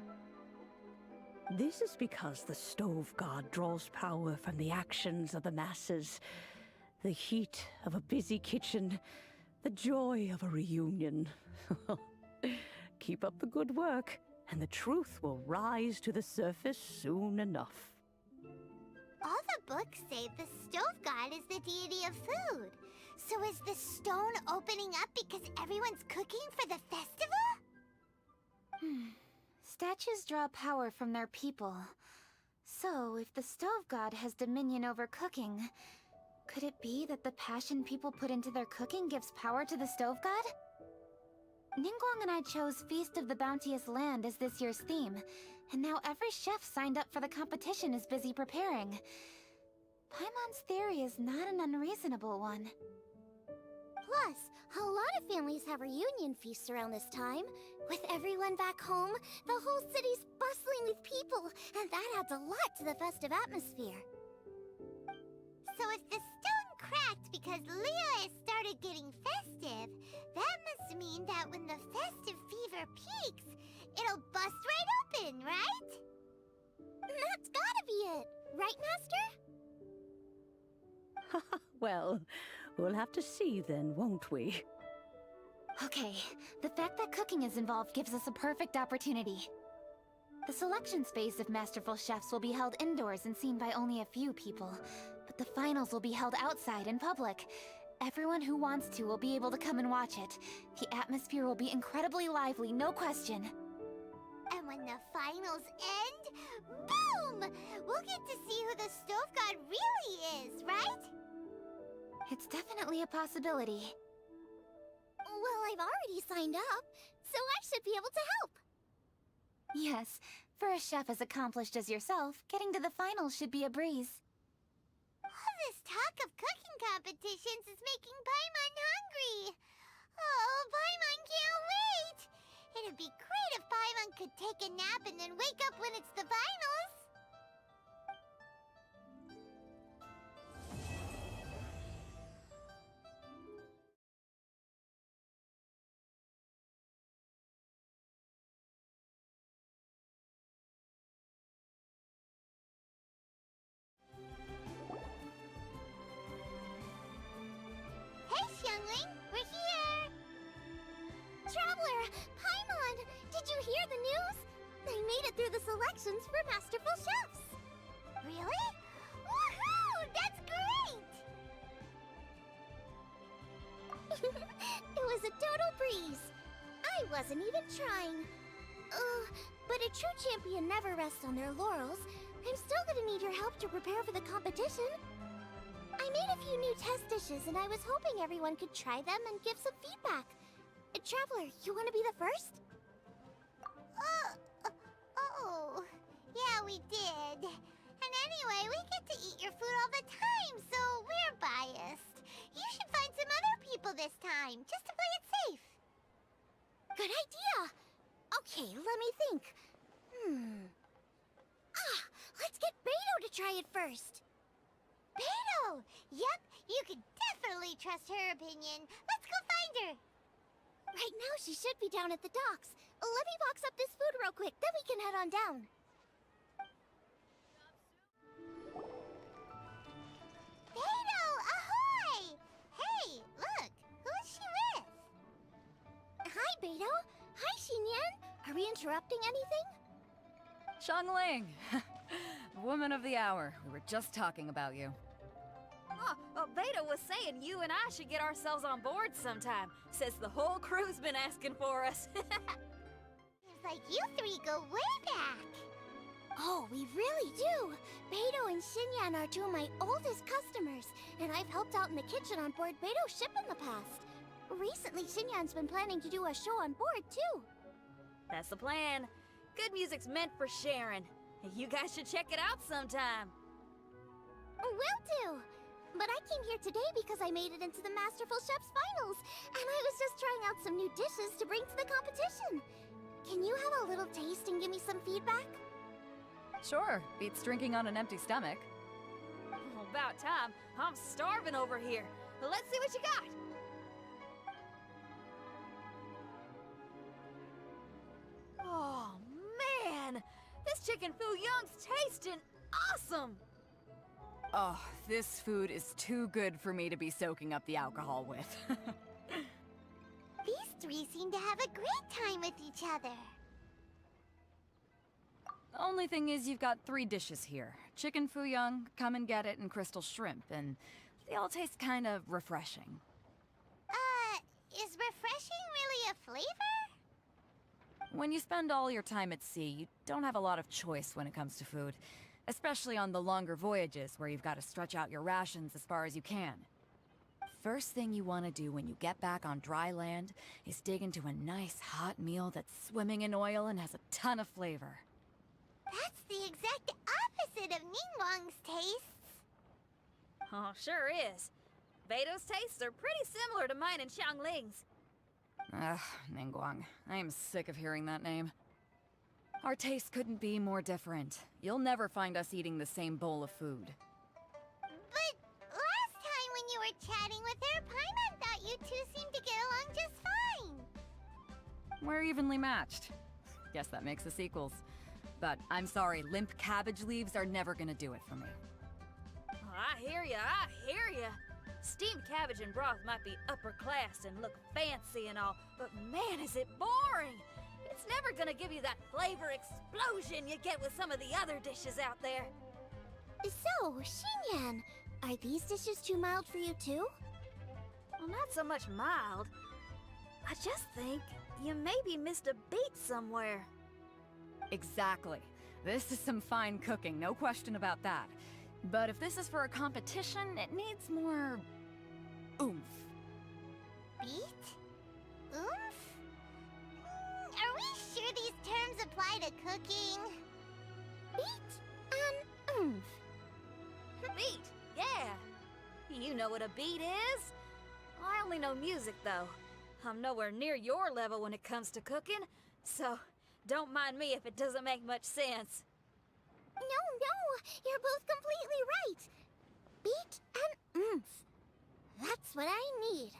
This is because the Stove God draws power from the actions of the masses. The heat of a busy kitchen, the joy of a reunion. Keep up the good work, and the truth will rise to the surface soon enough. All the books say the Stove God is the deity of food. So is the stone opening up because everyone's cooking for the festival? Statues draw power from their people. So, if the Stove God has dominion over cooking, could it be that the passion people put into their cooking gives power to the Stove God? Ningguang and I chose Feast of the Bounteous Land as this year's theme, and now every chef signed up for the competition is busy preparing. Paimon's theory is not an unreasonable one. Plus, a lot of families have reunion feasts around this time. With everyone back home, the whole city's bustling with people, and that adds a lot to the festive atmosphere. So if the stone cracked because Liyue started getting festive, that must mean that when the festive fever peaks, it'll bust right open, right? That's gotta be it, right, Master? Well, we'll have to see then, won't we? Okay, the fact that cooking is involved gives us a perfect opportunity. The selection phase of masterful chefs will be held indoors and seen by only a few people, but the finals will be held outside in public. Everyone who wants to will be able to come and watch it. The atmosphere will be incredibly lively, no question. And when the finals end, boom! We'll get to see who the Stove God really is, right? It's definitely a possibility. Well, I've already signed up, so I should be able to help. Yes, for a chef as accomplished as yourself, getting to the finals should be a breeze. Oh, this talk of cooking competitions is making Paimon hungry. Oh, Paimon can't wait! It'd be great if Paimon could take a nap and then wake up when it's the finals. Hey, Xiangling, we're here! Traveler, Paimon, did you hear the news? They made it through the selections for Masterful Chefs. Really? Woohoo! That's great! It was a total breeze. I wasn't even trying. But a true champion never rests on their laurels. I'm still gonna need your help to prepare for the competition. I made a few new test dishes, and I was hoping everyone could try them and give some feedback. Traveler, you want to be the first? Oh, yeah, we did. And anyway, we get to eat your food all the time, so we're biased. You should find some other people this time, just to play it safe. Good idea. Okay, let me think. Let's get Beto to try it first. Beto! Yep, you can definitely trust her opinion. Let's go find her. Right now, she should be down at the docks. Let me box up this food real quick, then we can head on down. Beto, ahoy! Hey, look, who is she with? Hi, Beto. Hi, Xinyan. Are we interrupting anything? Xiangling! Woman of the hour. We were just talking about you. Beta was saying you and I should get ourselves on board sometime. Says the whole crew's been asking for us. Seems like you three go way back. Oh, we really do. Beto and Xinyan are two of my oldest customers, and I've helped out in the kitchen on board Beto's ship in the past. Recently, Xinyan's been planning to do a show on board, too. That's the plan. Good music's meant for sharing. You guys should check it out sometime. Will do. But I came here today because I made it into the Masterful Chef's finals, and I was just trying out some new dishes to bring to the competition. Can you have a little taste and give me some feedback? Sure, beats drinking on an empty stomach. About time. I'm starving over here. Let's see what you got. Oh, man! This chicken foo young's tasting awesome! Oh, this food is too good for me to be soaking up the alcohol with. These three seem to have a great time with each other. Only thing is you've got 3 dishes here. Chicken foo young, come and get it, and crystal shrimp, and they all taste kind of refreshing. Is refreshing really a flavor? When you spend all your time at sea, you don't have a lot of choice when it comes to food. Especially on the longer voyages, where you've got to stretch out your rations as far as you can. First thing you want to do when you get back on dry land is dig into a nice hot meal that's swimming in oil and has a ton of flavor. That's the exact opposite of Ningguang's tastes. Oh, sure is. Beto's tastes are pretty similar to mine and Xiangling's. Ugh, Ningguang. I am sick of hearing that name. Our tastes couldn't be more different. You'll never find us eating the same bowl of food. But last time when you were chatting with her, Paimon thought you two seemed to get along just fine. We're evenly matched. Guess that makes us equals. But I'm sorry, limp cabbage leaves are never gonna do it for me. Oh, I hear ya, I hear ya. Steamed cabbage and broth might be upper class and look fancy and all, but man, is it boring! It's never gonna give you that flavor explosion you get with some of the other dishes out there. So, Xinyan, are these dishes too mild for you too? Well, not so much mild. I just think you maybe missed a beat somewhere. Exactly. This is some fine cooking, no question about that. But if this is for a competition, it needs more oomph. Beat? Oomph? Are we sure these terms apply to cooking? Beat and oomph. Beat, yeah. you know what a beat is. I only know music, though. I'm nowhere near your level when it comes to cooking, so don't mind me if it doesn't make much sense. No, you're both completely right. Beat and oomph. That's what I need.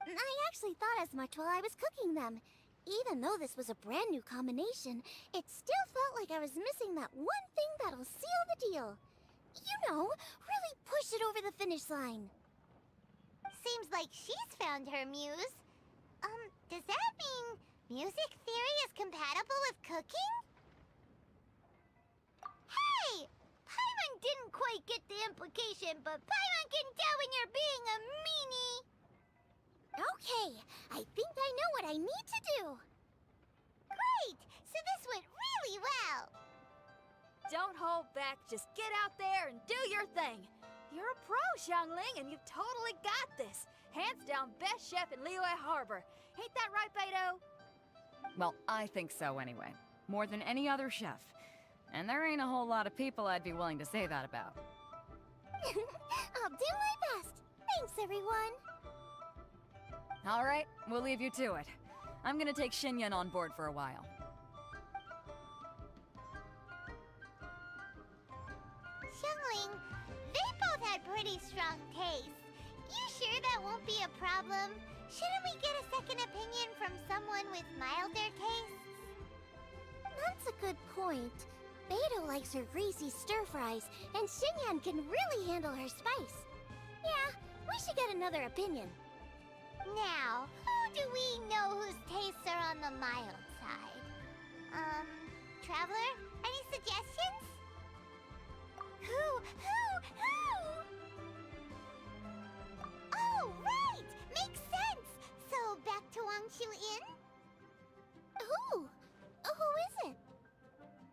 I actually thought as much while I was cooking them. Even though this was a brand new combination, it still felt like I was missing that one thing that'll seal the deal. You know, really push it over the finish line. Seems like she's found her muse. Does that mean music theory is compatible with cooking? Hey! Paimon didn't quite get the implication, but Paimon can tell when you're being a meanie. Okay, I think I know what I need to do. Great! So this went really well. Don't hold back, just get out there and do your thing. You're a pro, Xiangling, and you've totally got this. Hands down, best chef in Liyue Harbor. Ain't that right, Beto? Well, I think so anyway. More than any other chef. And there ain't a whole lot of people I'd be willing to say that about. I'll do my best. Thanks, everyone. All right, we'll leave you to it. I'm gonna take Xinyan on board for a while. Xiangling, they both had pretty strong tastes. You sure that won't be a problem? Shouldn't we get a second opinion from someone with milder tastes? That's a good point. Beto likes her greasy stir-fries, and Xinyan can really handle her spice. Yeah, we should get another opinion. Now, who do we know whose tastes are on the mild side? Traveler? Any suggestions? Who? Oh, right! Makes sense! So, back to Wangshu Inn? Who? Who is it?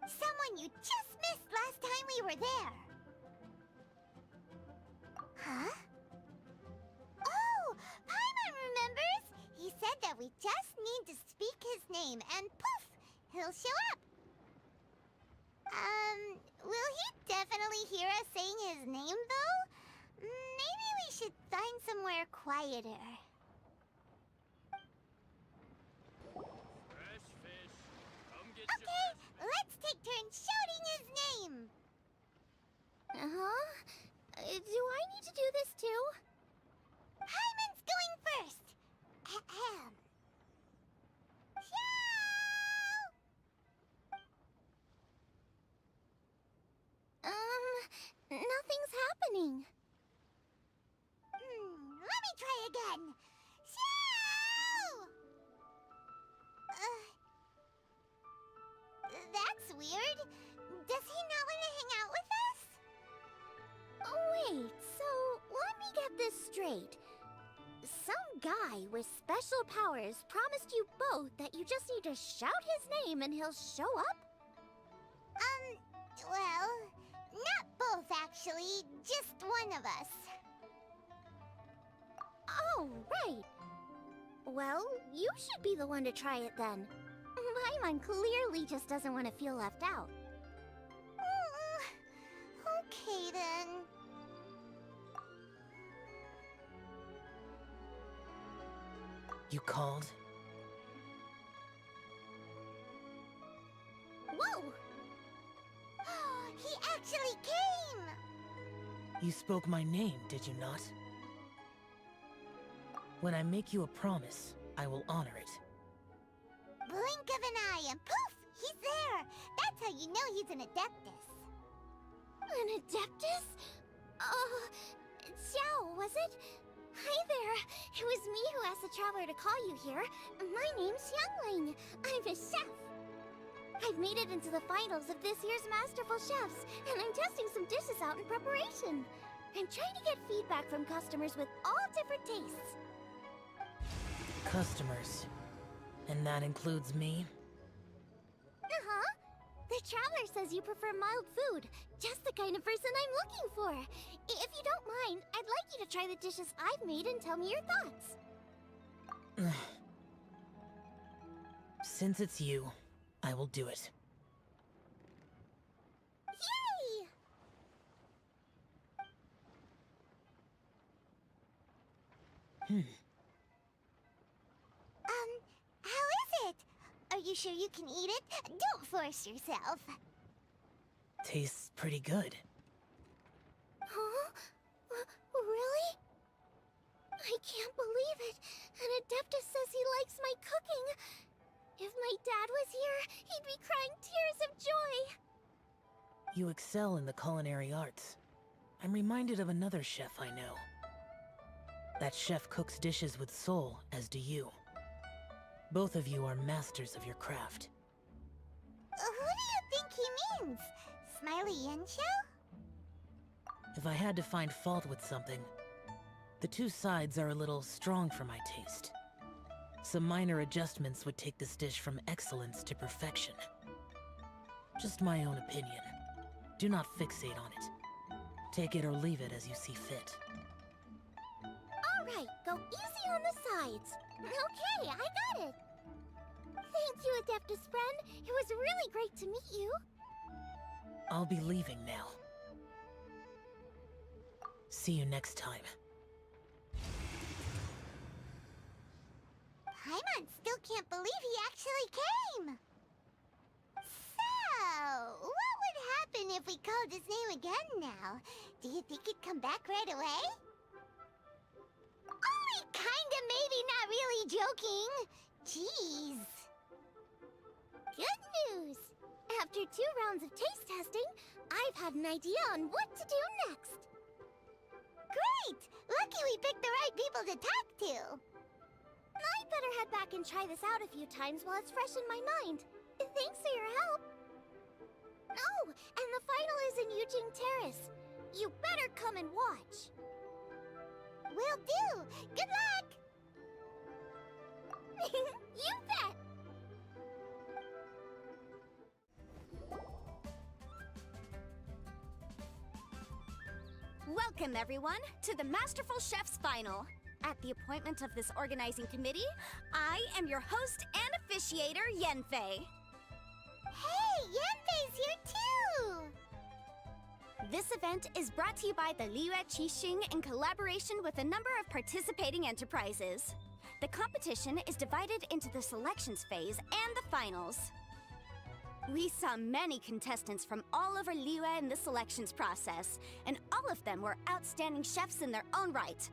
Someone you just missed last time we were there. Huh? Oh! Paimon remembers! He said that we just need to speak his name and poof! He'll show up! Will he definitely hear us saying his name, though? Maybe we should find somewhere quieter. Fresh fish. Come get Okay, let's take turns shouting his name! Uh-huh. Do I need to do this too? Paimon's going first! Ahem. Nothing's happening. Let me try again. Xiao! That's weird. Does he not want to hang out with us? Oh, wait, so let me get this straight. Some guy with special powers promised you both that you just need to shout his name and he'll show up? Well, not both actually, just one of us. Oh, right. Well, you should be the one to try it then. Paimon clearly just doesn't want to feel left out. Okay then. You called? Whoa! He actually came! You spoke my name, did you not? When I make you a promise, I will honor it. Blink of an eye and poof! He's there! That's how you know he's an Adeptus. An Adeptus? Xiao, was it? Hi there. It was me who asked the Traveler to call you here. My name's Xiangling. I'm a chef. I've made it into the finals of this year's Masterful Chefs, and I'm testing some dishes out in preparation. I'm trying to get feedback from customers with all different tastes. Customers. And that includes me? Uh-huh. The Traveler says you prefer mild food. Just the kind of person I'm looking for. If you don't mind, I'd like you to try the dishes I've made and tell me your thoughts. Since it's you, I will do it. Yay! How is it? Are you sure you can eat it? Don't force yourself. Tastes pretty good. Huh? Really? I can't believe it. An Adeptus says he likes my cooking. If my dad was here, he'd be crying tears of joy. You excel in the culinary arts. I'm reminded of another chef I know. That chef cooks dishes with soul, as do you. Both of you are masters of your craft. Who do you think he means? Smiley Yanxiao? If I had to find fault with something, the two sides are a little strong for my taste. Some minor adjustments would take this dish from excellence to perfection. Just my own opinion. Do not fixate on it. Take it or leave it as you see fit. Alright, go easy on the sides. Okay, I got it. Thank you, Adeptus friend. It was really great to meet you. I'll be leaving now. See you next time. Paimon still can't believe he actually came! So, what would happen if we called his name again now? Do you think he'd come back right away? Only kinda, maybe, not really joking. Jeez. Good news! After 2 rounds of taste testing, I've had an idea on what to do next. Great! Lucky we picked the right people to talk to. I'd better head back and try this out a few times while it's fresh in my mind. Thanks for your help. Oh, and the final is in Yujing Terrace. You better come and watch. Will do. Good luck! You bet! Welcome, everyone, to the Masterful Chef's Final. At the appointment of this organizing committee, I am your host and officiator, Yanfei. Hey, Yanfei's here too! This event is brought to you by the Liyue Qixing in collaboration with a number of participating enterprises. The competition is divided into the selections phase and the finals. We saw many contestants from all over Liyue in the selections process, and all of them were outstanding chefs in their own right.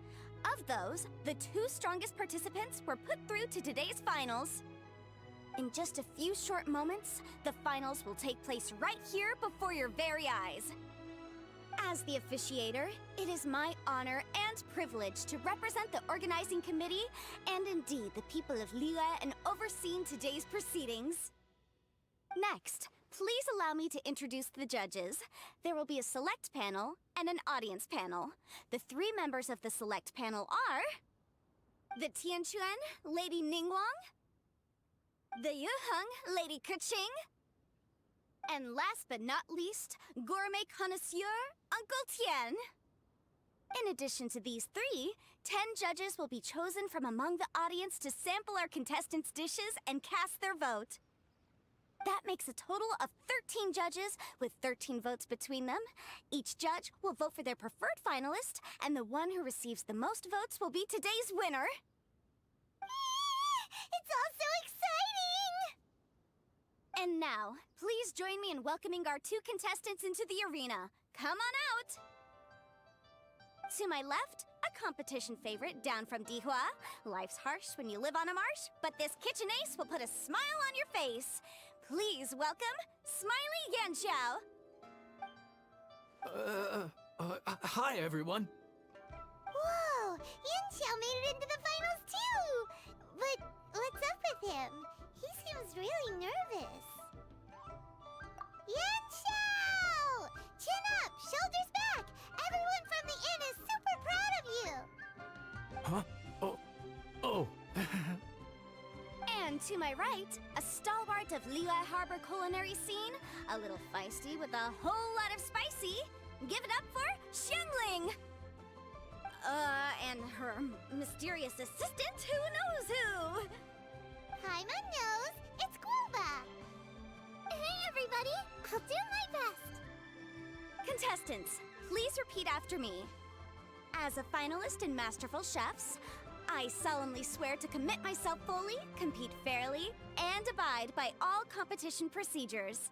Of those, the 2 strongest participants were put through to today's finals. In just a few short moments, the finals will take place right here before your very eyes. As the officiator, it is my honor and privilege to represent the organizing committee and indeed the people of Liyue in overseeing today's proceedings. Next, please allow me to introduce the judges. There will be a select panel and an audience panel. The 3 members of the select panel are the Tianquan, Lady Ningguang, the Yuheng, Lady Keqing, and last but not least, gourmet connoisseur, Uncle Tian. In addition to these 3, 10 judges will be chosen from among the audience to sample our contestants' dishes and cast their vote. That makes a total of 13 judges, with 13 votes between them. Each judge will vote for their preferred finalist, and the one who receives the most votes will be today's winner. It's all so exciting! And now, please join me in welcoming our 2 contestants into the arena. Come on out! To my left, a competition favorite down from Dihua. Life's harsh when you live on a marsh, but this kitchen ace will put a smile on your face. Please welcome Smiley Yanxiao. Hi, everyone. Whoa! Yanxiao made it into the finals too! But what's up with him? He seems really nervous. Yanxiao! Chin up! Shoulders back! Everyone from the inn is super proud of you! Huh? Oh. And to my right, a stalwart of Liyue Harbor culinary scene, a little feisty with a whole lot of spicy. Give it up for Xiangling! And her mysterious assistant, who knows who? Paimon knows. It's Guoba. Hey, everybody! I'll do my best! Contestants, please repeat after me. As a finalist in Masterful Chefs, I solemnly swear to commit myself fully, compete fairly, and abide by all competition procedures.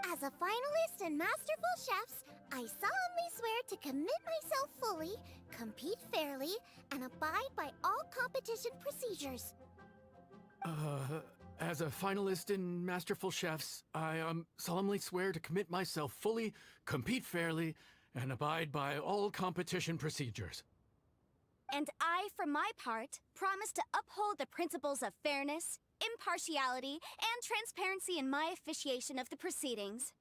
As a finalist in Masterful Chefs, I solemnly swear to commit myself fully, compete fairly, and abide by all competition procedures. As a finalist in Masterful Chefs, I solemnly swear to commit myself fully, compete fairly, and abide by all competition procedures. And I, for my part, promise to uphold the principles of fairness, impartiality, and transparency in my officiation of the proceedings.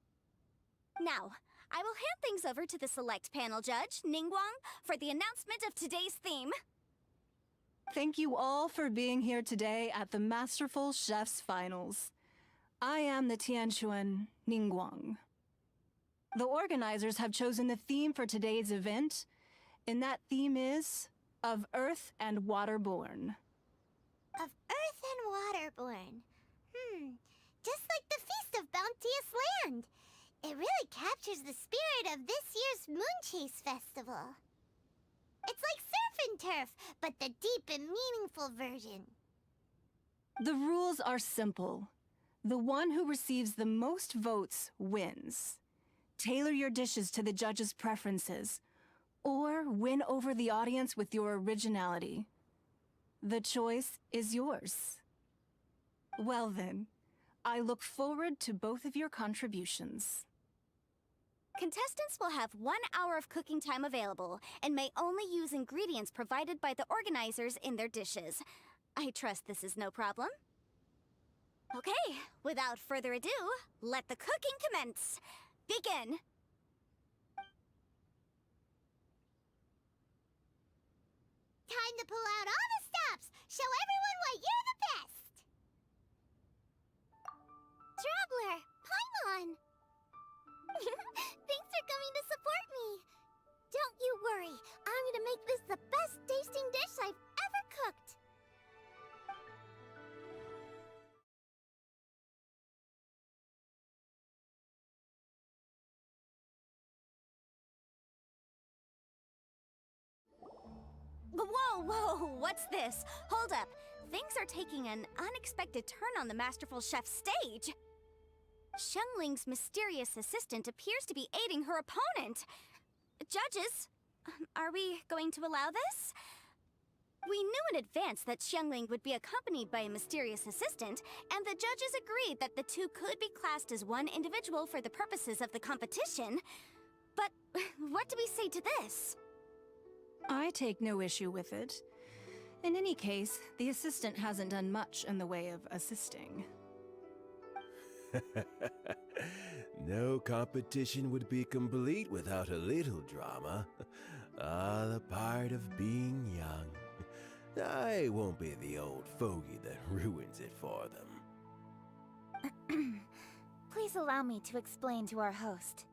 Now, I will hand things over to the select panel judge, Ningguang, for the announcement of today's theme. Thank you all for being here today at the Masterful Chefs Finals. I am the Tianquan Ningguang. The organizers have chosen the theme for today's event, and that theme is Of Earth and Waterborn. Of Earth and Waterborn. Just like the Feast of Bounteous Land. It really captures the spirit of this year's Moonchase Festival. It's like surf and turf, but the deep and meaningful version. The rules are simple. The one who receives the most votes wins. Tailor your dishes to the judges' preferences, or win over the audience with your originality. The choice is yours. Well then, I look forward to both of your contributions. Contestants will have 1 hour of cooking time available and may only use ingredients provided by the organizers in their dishes. I trust this is no problem. Okay, without further ado, let the cooking commence. Begin. Time to pull out all the stops. Show everyone why you're the best. Traveler, Paimon! Thanks for coming to support me. Don't you worry, I'm gonna make this the best tasting dish I've ever cooked. Whoa, what's this? Hold up. Things are taking an unexpected turn on the Masterful Chef stage. Xiangling's mysterious assistant appears to be aiding her opponent. Judges, are we going to allow this? We knew in advance that Xiangling would be accompanied by a mysterious assistant, and the judges agreed that the two could be classed as one individual for the purposes of the competition. But what do we say to this? I take no issue with it. In any case, the assistant hasn't done much in the way of assisting. No competition would be complete without a little drama. The part of being young. I won't be the old fogey that ruins it for them. Please allow me to explain to our host.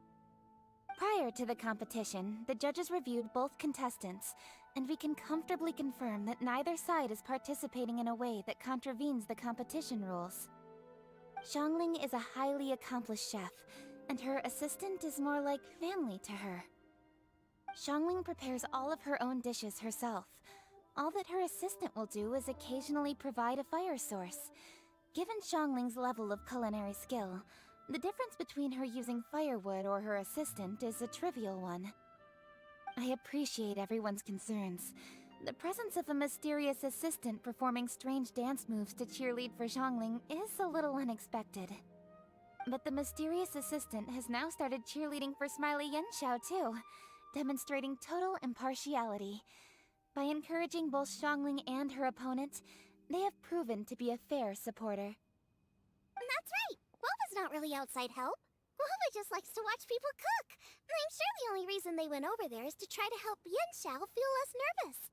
Prior to the competition, the judges reviewed both contestants, and we can comfortably confirm that neither side is participating in a way that contravenes the competition rules. Xiangling is a highly accomplished chef, and her assistant is more like family to her. Xiangling prepares all of her own dishes herself. All that her assistant will do is occasionally provide a fire source. Given Xiangling's level of culinary skill, the difference between her using firewood or her assistant is a trivial one. I appreciate everyone's concerns. The presence of a mysterious assistant performing strange dance moves to cheerlead for Xiangling is a little unexpected. But the mysterious assistant has now started cheerleading for Smiley Yanxiao too, demonstrating total impartiality. By encouraging both Xiangling and her opponent, they have proven to be a fair supporter. That's right! Guava's not really outside help. Guava just likes to watch people cook. I'm sure the only reason they went over there is to try to help Yanxiao feel less nervous.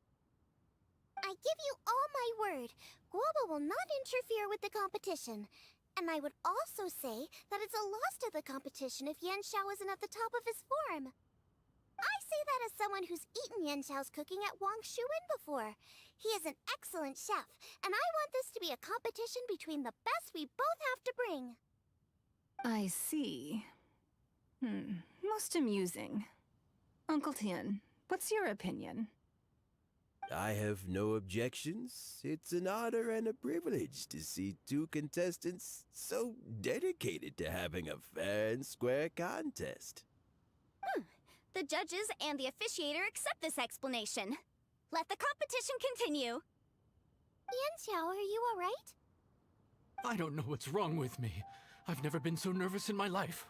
I give you all my word, Guava will not interfere with the competition. And I would also say that it's a loss to the competition if Yanxiao isn't at the top of his form. I say that as someone who's eaten Yanxiao's cooking at Wangshuin before. He is an excellent chef, and I want this to be a competition between the best we both have to bring. I see. Most amusing. Uncle Tian, what's your opinion? I have no objections. It's an honor and a privilege to see two contestants so dedicated to having a fair and square contest. The judges and the officiator accept this explanation. Let the competition continue. Yanxiao, are you alright? I don't know what's wrong with me. I've never been so nervous in my life.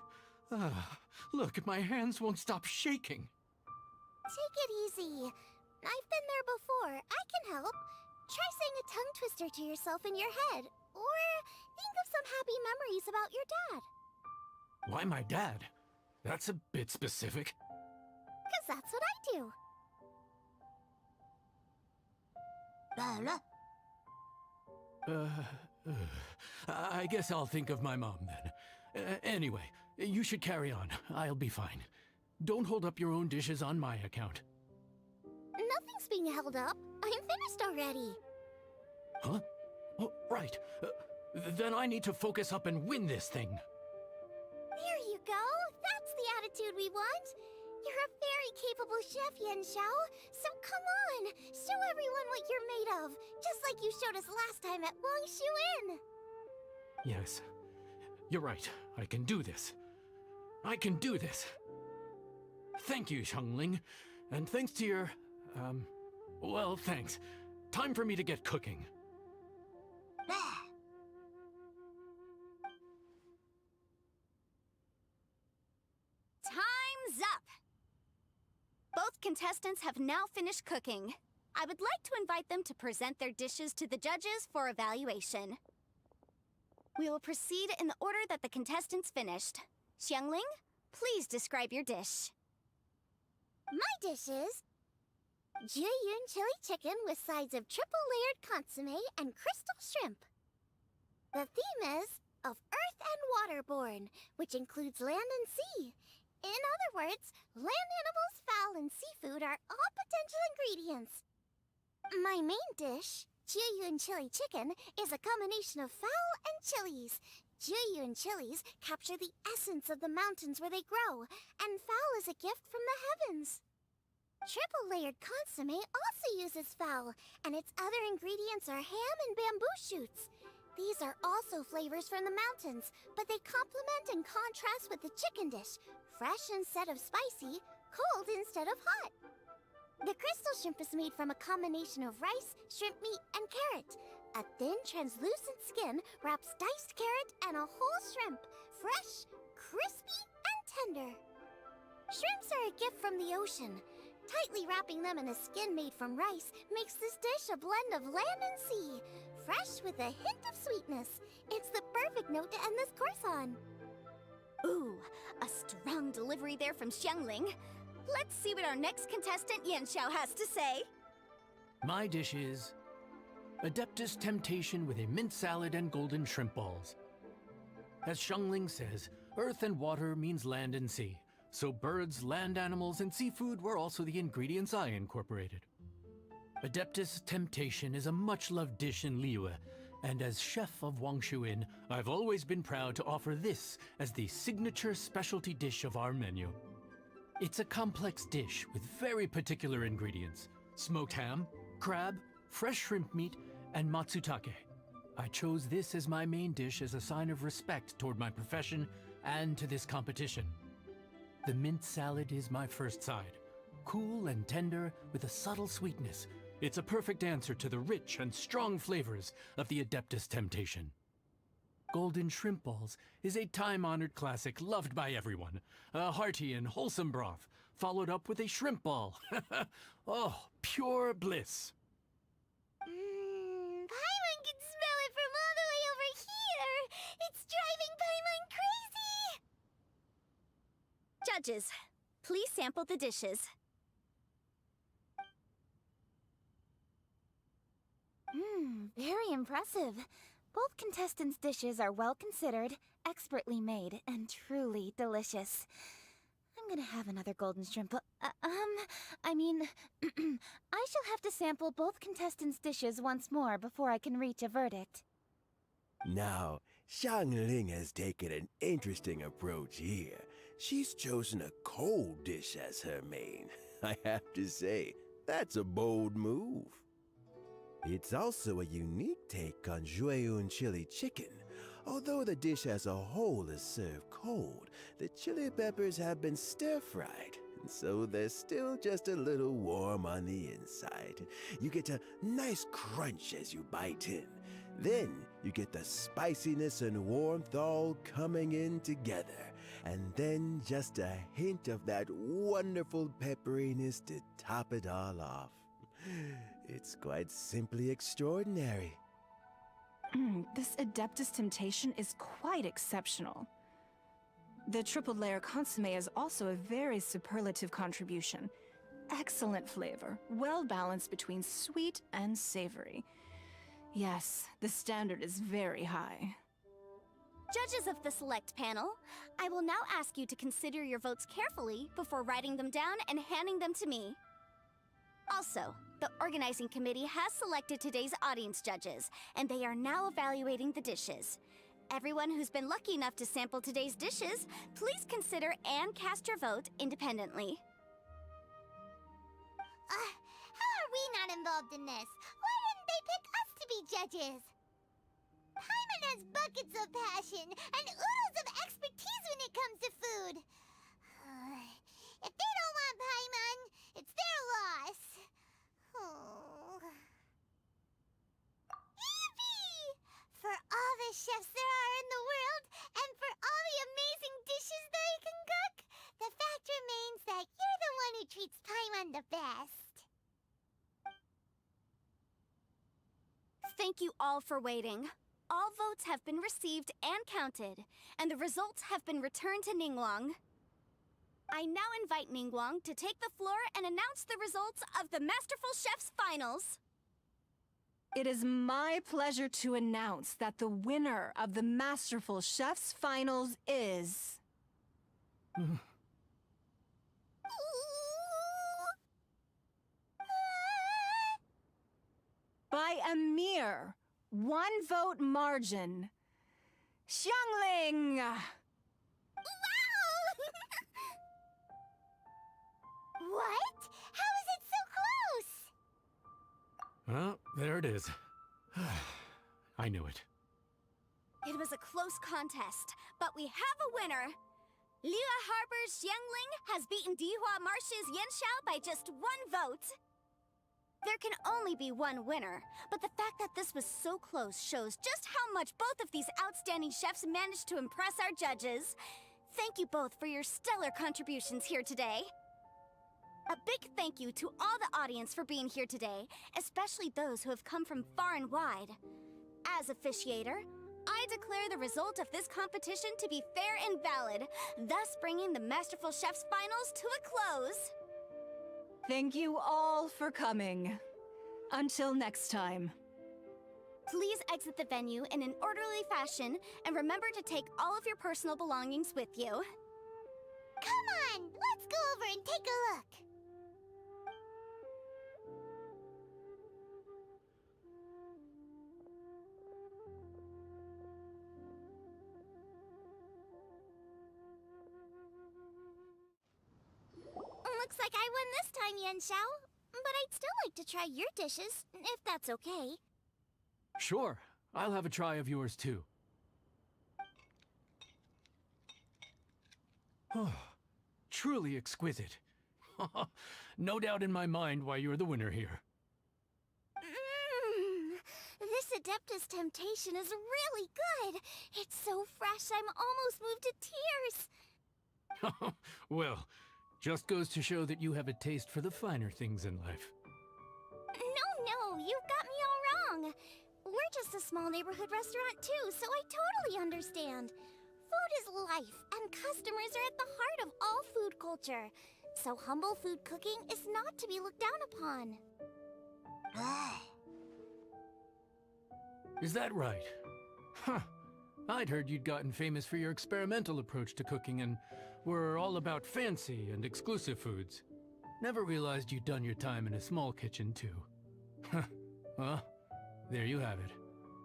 Look, my hands won't stop shaking. Take it easy. I've been there before. I can help. Try saying a tongue twister to yourself in your head. Or think of some happy memories about your dad. Why my dad? That's a bit specific. 'Cause that's what I do. I guess I'll think of my mom then. Anyway, you should carry on. I'll be fine. Don't hold up your own dishes on my account. Nothing's being held up. I'm finished already. Huh? Oh, right. Then I need to focus up and win this thing. There you go. That's the attitude we want. You're a very capable chef, Yanxiao. So come on, show everyone what you're made of. Just like you showed us last time at Wangshu Inn. Yes. You're right. I can do this. I can do this. Thank you, Xiangling. And thanks to your... well, thanks. Time for me to get cooking. Time's up! Both contestants have now finished cooking. I would like to invite them to present their dishes to the judges for evaluation. We will proceed in the order that the contestants finished. Xiangling, please describe your dish. My dish is Jiyun chili chicken with sides of triple-layered consommé and crystal shrimp. The theme is of earth and waterborne, which includes land and sea. In other words, land animals, fowl, and seafood are all potential ingredients. My main dish, Jiyun chili chicken, is a combination of fowl and chilies. Jiyun chilies capture the essence of the mountains where they grow, and fowl is a gift from the heavens. Triple-layered consommé also uses fowl, and its other ingredients are ham and bamboo shoots. These are also flavors from the mountains, but they complement and contrast with the chicken dish, fresh instead of spicy, cold instead of hot. The crystal shrimp is made from a combination of rice, shrimp meat, and carrot. A thin, translucent skin wraps diced carrot and a whole shrimp, fresh, crispy, and tender. Shrimps are a gift from the ocean. Tightly wrapping them in a skin made from rice makes this dish a blend of land and sea, fresh with a hint of sweetness. It's the perfect note to end this course on. Ooh, a strong delivery there from Xiangling. Let's see what our next contestant Yanxiao has to say. My dish is Adeptus Temptation with a mint salad and golden shrimp balls. As Xiangling says, earth and water means land and sea. So birds, land animals, and seafood were also the ingredients I incorporated. Adeptus Temptation is a much-loved dish in Liyue, and as chef of Wangshu Inn, I've always been proud to offer this as the signature specialty dish of our menu. It's a complex dish with very particular ingredients: smoked ham, crab, fresh shrimp meat, and matsutake. I chose this as my main dish as a sign of respect toward my profession and to this competition. The mint salad is my first side. Cool and tender with a subtle sweetness, it's a perfect answer to the rich and strong flavors of the Adeptus Temptation. Golden shrimp balls is a time-honored classic loved by everyone. A hearty and wholesome broth, followed up with a shrimp ball. Oh, pure bliss. Paimon can smell it from all the way over here. It's driving Paimon crazy. Judges, please sample the dishes. Very impressive. Both contestants' dishes are well considered, expertly made, and truly delicious. I'm gonna have another golden shrimp. I mean, I shall have to sample both contestants' dishes once more before I can reach a verdict. Now, Xiangling has taken an interesting approach here. She's chosen a cold dish as her main. I have to say, That's a bold move. It's also a unique take on Jueyun chili chicken. Although the dish as a whole is served cold, the chili peppers have been stir-fried, and so they're still just a little warm on the inside. You get a nice crunch as you bite in. Then you get the spiciness and warmth all coming in together, and then just a hint of that wonderful pepperiness to top it all off. It's quite simply extraordinary. This Adeptus Temptation is quite exceptional. The triple layer consomme is also a very superlative contribution. Excellent flavor, well balanced between sweet and savory. Yes, the standard is very high. Judges of the select panel, I will now ask you to consider your votes carefully before writing them down and handing them to me. Also, the organizing committee has selected today's audience judges, and they are now evaluating the dishes. Everyone who's been lucky enough to sample today's dishes, please consider and cast your vote independently. How are we not involved in this? Why didn't they pick us to be judges? Paimon has buckets of passion and oodles of expertise when it comes to food. If they don't want Paimon, it's their loss. Oh. Yippee! For all the chefs there are in the world, and for all the amazing dishes they can cook, the fact remains that you're the one who treats Paimon the best. Thank you all for waiting. All votes have been received and counted, and the results have been returned to Ningguang. I now invite Ningguang to take the floor and announce the results of the Masterful Chef's Finals. It is my pleasure to announce that the winner of the Masterful Chef's Finals is... by a mere 1 vote margin, Xiangling! What? How is it so close? Well, there it is. I knew it. It was a close contest, but we have a winner. Liyue Harbor's Xiangling has beaten Dihua Marsh's Yanxiao by just 1 vote. There can only be one winner, but the fact that this was so close shows just how much both of these outstanding chefs managed to impress our judges. Thank you both for your stellar contributions here today. A big thank you to all the audience for being here today, especially those who have come from far and wide. As officiator, I declare the result of this competition to be fair and valid, thus bringing the Masterful Chef's Finals to a close. Thank you all for coming. Until next time. Please exit the venue in an orderly fashion, and remember to take all of your personal belongings with you. Come on, let's go over and take a look. Looks like I won this time, Yanxiao. But I'd still like to try your dishes, if that's okay. Sure, I'll have a try of yours too. Truly exquisite. No doubt in my mind why you're the winner here. This Adeptus Temptation is really good. It's so fresh, I'm almost moved to tears. Well, just goes to show that you have a taste for the finer things in life. No, you've got me all wrong. We're just a small neighborhood restaurant too, so I totally understand. Food is life, and customers are at the heart of all food culture. So humble food cooking is not to be looked down upon. Is that right? Huh. I'd heard you'd gotten famous for your experimental approach to cooking and were all about fancy and exclusive foods. Never realized you'd done your time in a small kitchen too. Well, there you have it.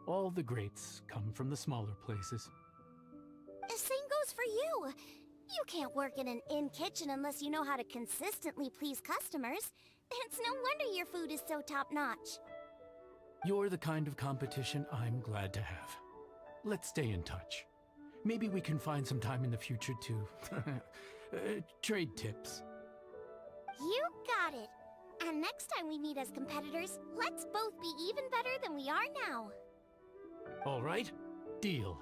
All the greats come from the smaller places. The same goes for you. You can't work in an inn kitchen unless you know how to consistently please customers. It's no wonder your food is so top-notch. You're the kind of competition I'm glad to have. Let's stay in touch. Maybe we can find some time in the future to trade tips. You got it. And next time we meet as competitors, let's both be even better than we are now. All right? Deal.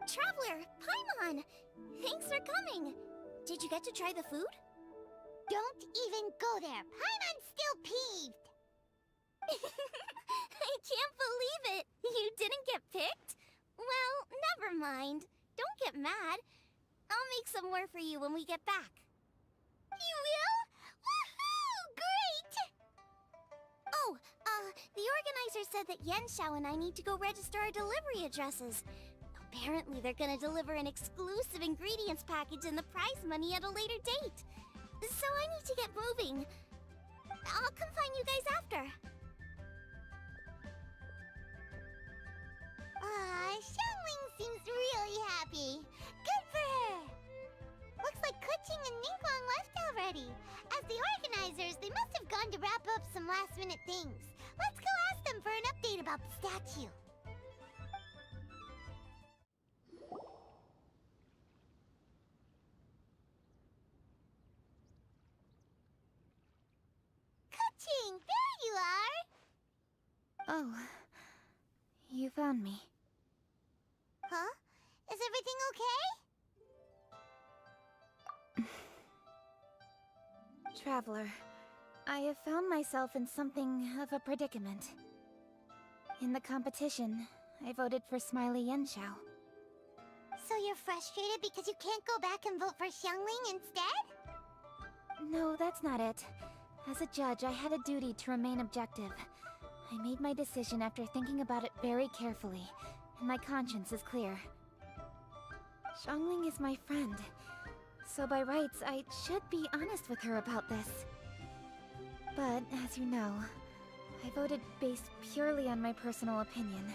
Traveler, Paimon! Thanks for coming. Did you get to try the food? Don't even go there. Paimon's still peeved. I can't believe it! You didn't get picked? Well, never mind. Don't get mad. I'll make some more for you when we get back. You will? Woohoo! Great! Oh, the organizer said that Yanxiao and I need to go register our delivery addresses. Apparently they're gonna deliver an exclusive ingredients package and the prize money at a later date. So I need to get moving. I'll come find you guys after. Xiangling seems really happy. Good for her. Looks like Kuching and Ningguang left already. As the organizers, they must have gone to wrap up some last-minute things. Let's go ask them for an update about the statue. Kuching, there you are! Oh, you found me. Huh? Is everything okay? Traveler, I have found myself in something of a predicament. In the competition, I voted for Smiley Yanxiao. So you're frustrated because you can't go back and vote for Xiangling instead? No, that's not it. As a judge, I had a duty to remain objective. I made my decision after thinking about it very carefully, and my conscience is clear. Xiangling is my friend, so by rights, I should be honest with her about this. But, as you know, I voted based purely on my personal opinion.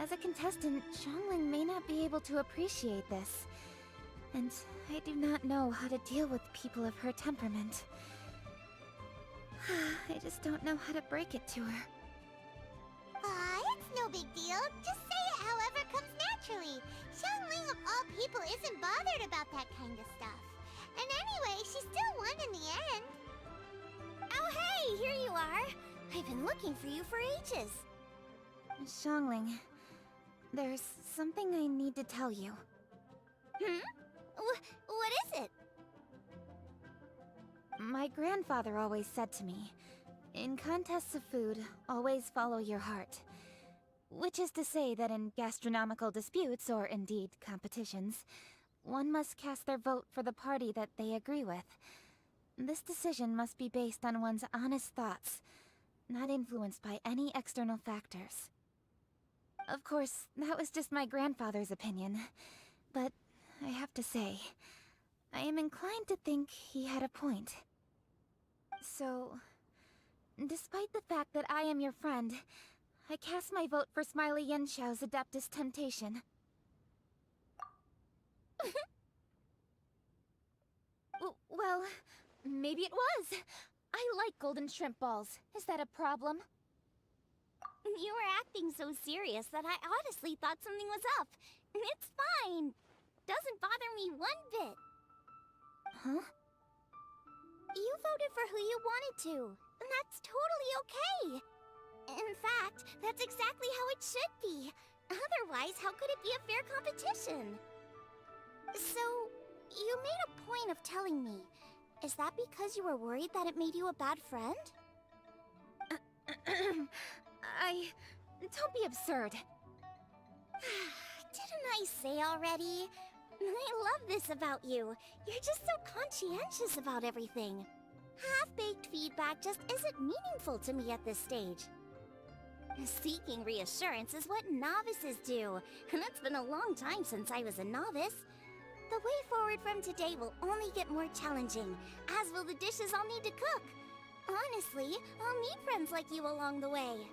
As a contestant, Xiangling may not be able to appreciate this, and I do not know how to deal with people of her temperament. I just don't know how to break it to her. It's no big deal. Just say it however comes naturally. Xiangling of all people isn't bothered about that kind of stuff. And anyway, she still won in the end. Oh hey, here you are. I've been looking for you for ages. Xiangling, there's something I need to tell you. What is it? My grandfather always said to me, in contests of food, always follow your heart. Which is to say that in gastronomical disputes, or indeed competitions, one must cast their vote for the party that they agree with. This decision must be based on one's honest thoughts, not influenced by any external factors. Of course, that was just my grandfather's opinion, but I have to say, I am inclined to think he had a point. So, despite the fact that I am your friend, I cast my vote for Smiley Yanxiao's Adeptus Temptation. Well, maybe it was. I like golden shrimp balls. Is that a problem? You were acting so serious that I honestly thought something was up. It's fine. Doesn't bother me one bit. Huh? You voted for who you wanted to, and that's totally okay. In fact, that's exactly how it should be. Otherwise, how could it be a fair competition? So, you made a point of telling me. Is that because you were worried that it made you a bad friend? Don't be absurd. Didn't I say already? I love this about you. You're just so conscientious about everything. Half-baked feedback just isn't meaningful to me at this stage. Seeking reassurance is what novices do, and it's been a long time since I was a novice. The way forward from today will only get more challenging, as will the dishes I'll need to cook. Honestly, I'll need friends like you along the way.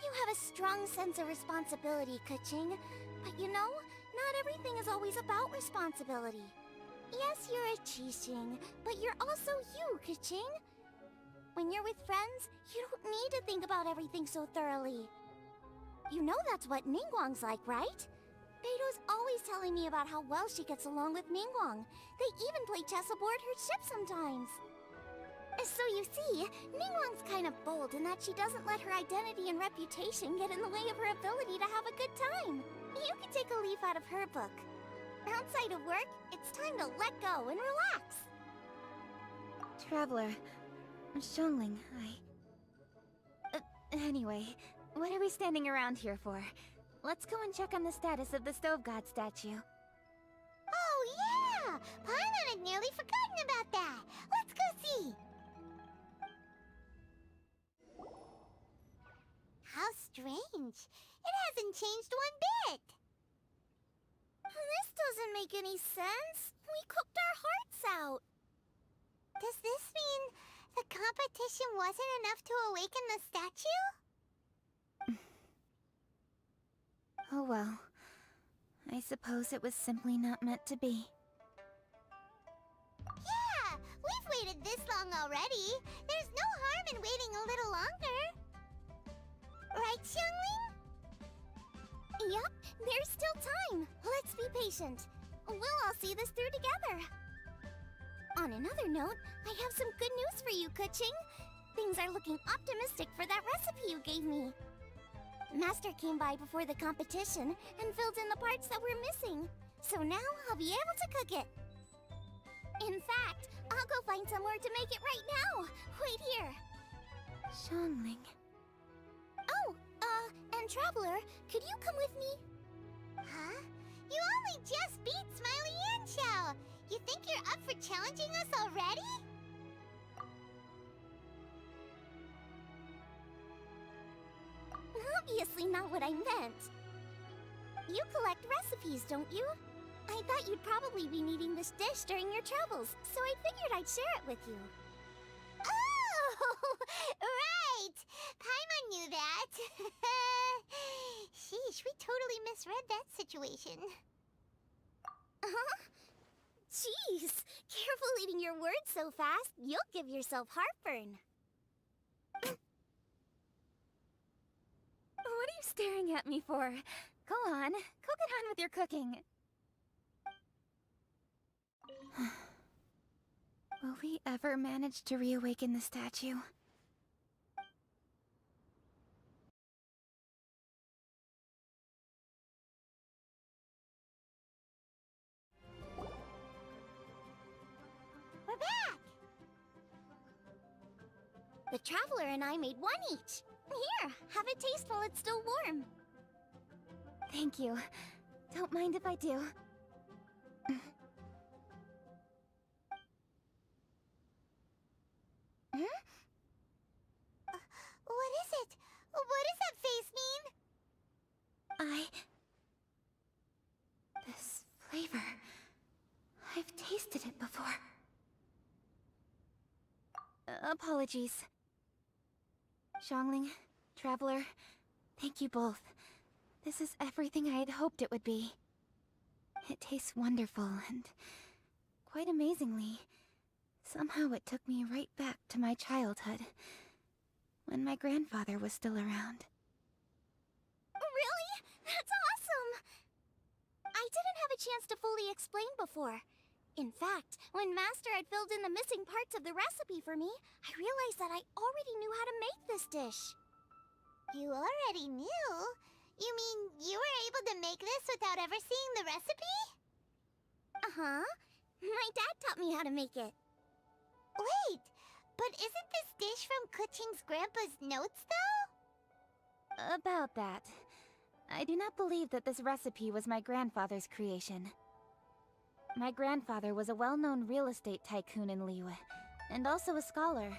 You have a strong sense of responsibility, Kuching, but you know, not everything is always about responsibility. Yes, you're a Qixing, but you're also you, Keqing. When you're with friends, you don't need to think about everything so thoroughly. You know that's what Ningguang's like, right? Beto's always telling me about how well she gets along with Ningguang. They even play chess aboard her ship sometimes. So you see, Ningguang's kind of bold in that she doesn't let her identity and reputation get in the way of her ability to have a good time. You can take a leaf out of her book. Outside of work, it's time to let go and relax. Traveler, Xiangling, anyway, what are we standing around here for? Let's go and check on the status of the Stove God statue. Oh, yeah! Paimon had nearly forgotten about that. Let's go see. How strange. It hasn't changed one bit. This doesn't make any sense. We cooked our hearts out. Does this mean the competition wasn't enough to awaken the statue? Oh well. I suppose it was simply not meant to be. Yeah! We've waited this long already. There's no harm in waiting a little longer. Right, Xiangling? Yep, there's still time. Let's be patient. We'll all see this through together. On another note, I have some good news for you, Keqing. Things are looking optimistic for that recipe you gave me. Master came by before the competition and filled in the parts that were missing. So now I'll be able to cook it. In fact, I'll go find somewhere to make it right now. Wait here. Xiangling. Oh, and Traveler, could you come with me? Huh? You only just beat Smiley Yanxiao. You think you're up for challenging us already? Obviously not what I meant. You collect recipes, don't you? I thought you'd probably be needing this dish during your travels, so I figured I'd share it with you. Oh, right! Paimon knew that. Sheesh, we totally misread that situation. Huh? Jeez, careful eating your words so fast. You'll give yourself heartburn. What are you staring at me for? Go on, go get on with your cooking. Will we ever manage to reawaken the statue? We're back! The Traveler and I made one each. Here, have it taste while it's still warm. Thank you. Don't mind if I do. What is it? What does that face mean? This flavor... I've tasted it before. Apologies. Xiangling, Traveler, thank you both. This is everything I had hoped it would be. It tastes wonderful, and quite amazingly, somehow it took me right back to my childhood, when my grandfather was still around. Really? That's awesome! I didn't have a chance to fully explain before. In fact, when Master had filled in the missing parts of the recipe for me, I realized that I already knew how to make this dish. You already knew? You mean you were able to make this without ever seeing the recipe? Uh-huh. My dad taught me how to make it. Wait, but isn't this dish from Keqing's grandpa's notes, though? About that. I do not believe that this recipe was my grandfather's creation. My grandfather was a well-known real estate tycoon in Liyue, and also a scholar.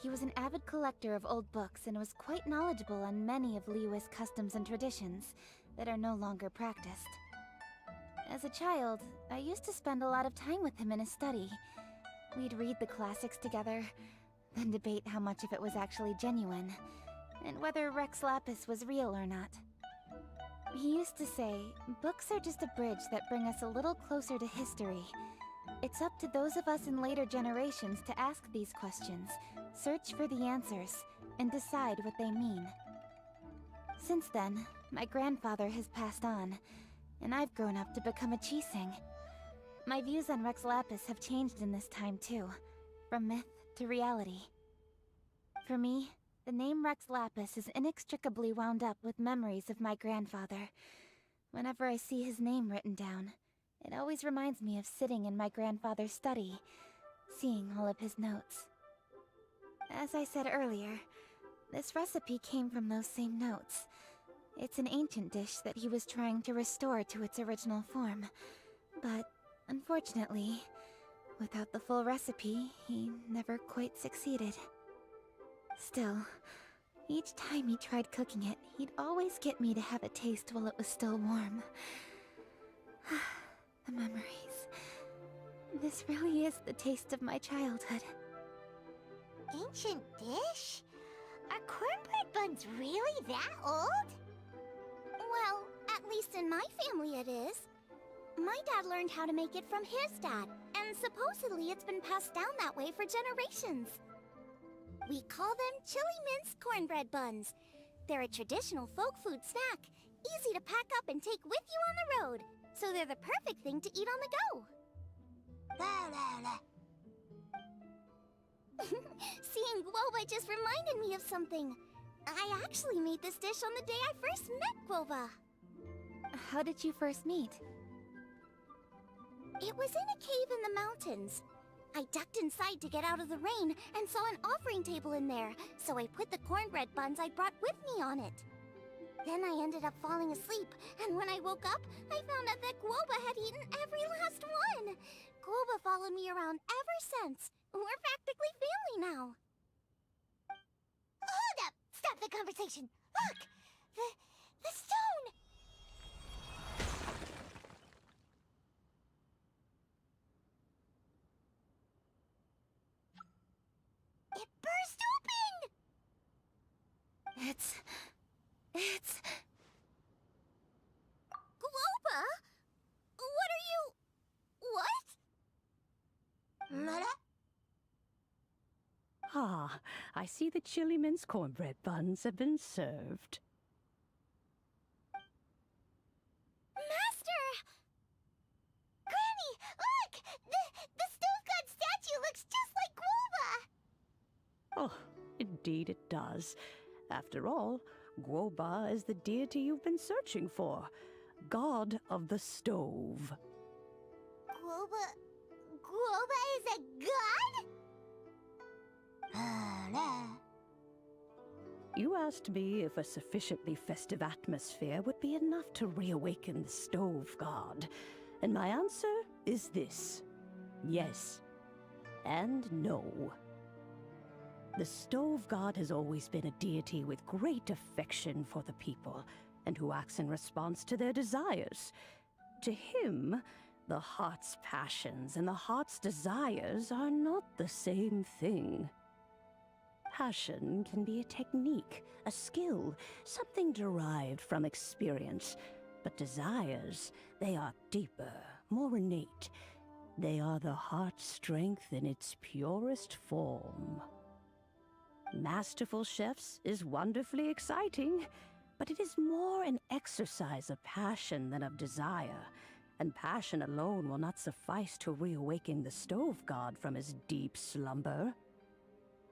He was an avid collector of old books and was quite knowledgeable on many of Liyue's customs and traditions that are no longer practiced. As a child, I used to spend a lot of time with him in his study. We'd read the classics together, then debate how much of it was actually genuine, and whether Rex Lapis was real or not. He used to say, books are just a bridge that bring us a little closer to history, It's up to those of us in later generations to ask these questions, search for the answers, and decide what they mean. Since then, my grandfather has passed on, and I've grown up to become a Chiseng. My views on Rex Lapis have changed in this time too, from myth to reality. For me, the name Rex Lapis is inextricably wound up with memories of my grandfather. Whenever I see his name written down, it always reminds me of sitting in my grandfather's study, seeing all of his notes. As I said earlier, this recipe came from those same notes. It's an ancient dish that he was trying to restore to its original form. But, unfortunately, without the full recipe, he never quite succeeded. Still, each time he tried cooking it, he'd always get me to have a taste while it was still warm. The memories. This really is the taste of my childhood. Ancient dish? Are cornbread buns really that old? Well, at least in my family it is. My dad learned how to make it from his dad, and supposedly it's been passed down that way for generations. We call them chili minced cornbread buns. They're a traditional folk food snack, easy to pack up and take with you on the road, so they're the perfect thing to eat on the go. La la la. Seeing Guoba just reminded me of something. I actually made this dish on the day I first met Guoba. How did you first meet? It was in a cave in the mountains. I ducked inside to get out of the rain and saw an offering table in there, so I put the cornbread buns I brought with me on it. Then I ended up falling asleep, and when I woke up, I found out that Guoba had eaten every last one. Guoba followed me around ever since. We're practically family now. Hold up! Stop the conversation! Look! The stone! It burst open! It's... Guoba? What are you... What? Mother? Ah, I see the chili mince cornbread buns have been served. Master! Granny, look! The stone god statue looks just like Guoba! Oh, indeed it does. After all, Guoba is the deity you've been searching for. God of the stove. Guoba is a god? You asked me if a sufficiently festive atmosphere would be enough to reawaken the stove god. And my answer is this. Yes. And no. The stove god has always been a deity with great affection for the people, and who acts in response to their desires. To him, the heart's passions and the heart's desires are not the same thing. Passion can be a technique, a skill, something derived from experience. But desires, they are deeper, more innate. They are the heart's strength in its purest form. Masterful chefs is wonderfully exciting, but it is more an exercise of passion than of desire. And passion alone will not suffice to reawaken the stove god from his deep slumber.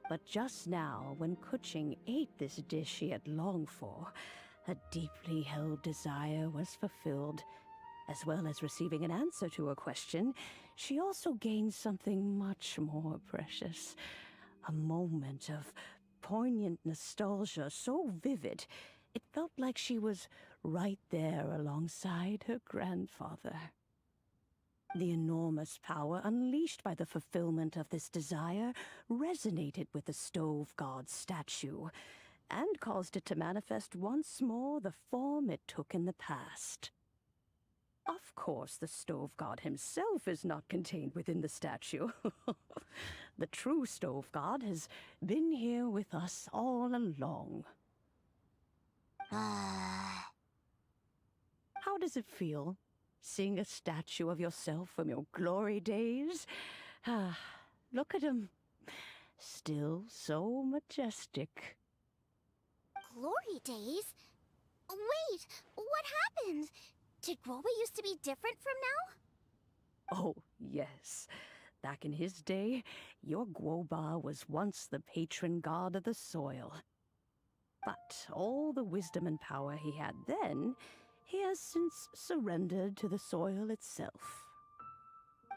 But just now, when Kuching ate this dish she had longed for, a deeply held desire was fulfilled. As well as receiving an answer to a question, she also gained something much more precious. A moment of poignant nostalgia so vivid, it felt like she was right there alongside her grandfather. The enormous power unleashed by the fulfillment of this desire resonated with the stove god's statue, and caused it to manifest once more the form it took in the past. Of course, the stove god himself is not contained within the statue. The true stove god has been here with us all along. How does it feel? Seeing a statue of yourself from your glory days? Ah, look at him. Still so majestic. Glory days? Wait, what happened? Did Guoba used to be different from now? Oh, yes. Back in his day, your Guoba was once the patron god of the soil. But all the wisdom and power he had then, he has since surrendered to the soil itself.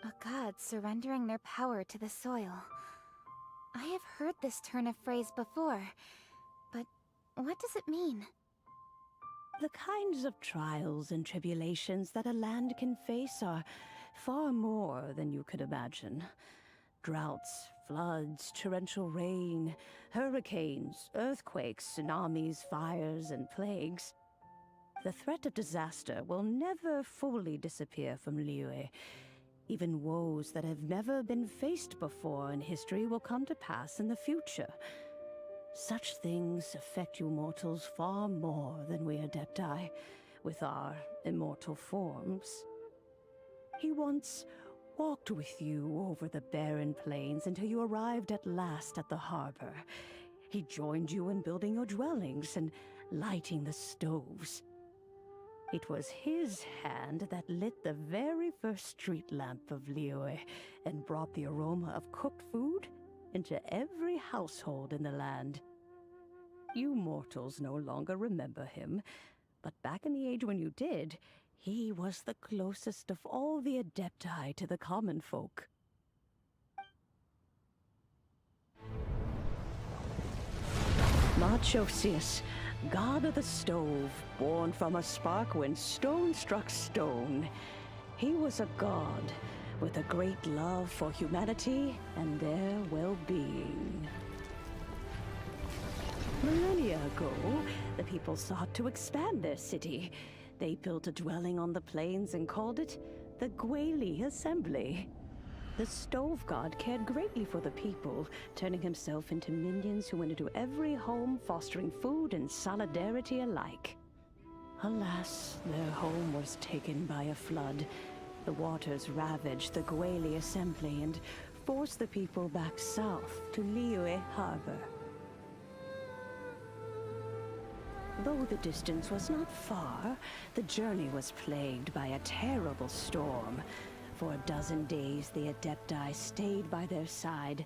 A god surrendering their power to the soil. I have heard this turn of phrase before, but what does it mean? The kinds of trials and tribulations that a land can face are far more than you could imagine. Droughts, floods, torrential rain, hurricanes, earthquakes, tsunamis, fires, and plagues. The threat of disaster will never fully disappear from Liyue. Even woes that have never been faced before in history will come to pass in the future. Such things affect you mortals far more than we Adepti, with our immortal forms. He once walked with you over the barren plains until you arrived at last at the harbor. He joined you in building your dwellings and lighting the stoves. It was his hand that lit the very first street lamp of Liyue and brought the aroma of cooked food into every household in the land. You mortals no longer remember him, but back in the age when you did, he was the closest of all the Adepti to the common folk. Moonchase, god of the stove, born from a spark when stone struck stone. He was a god with a great love for humanity and their well-being. Millennia ago, the people sought to expand their city. They built a dwelling on the plains and called it the Guili Assembly. The stove god cared greatly for the people, turning himself into minions who went into every home, fostering food and solidarity alike. Alas, their home was taken by a flood. The waters ravaged the Guili Assembly and forced the people back south to Liyue Harbor. Though the distance was not far, the journey was plagued by a terrible storm. For a dozen days, the Adepti stayed by their side.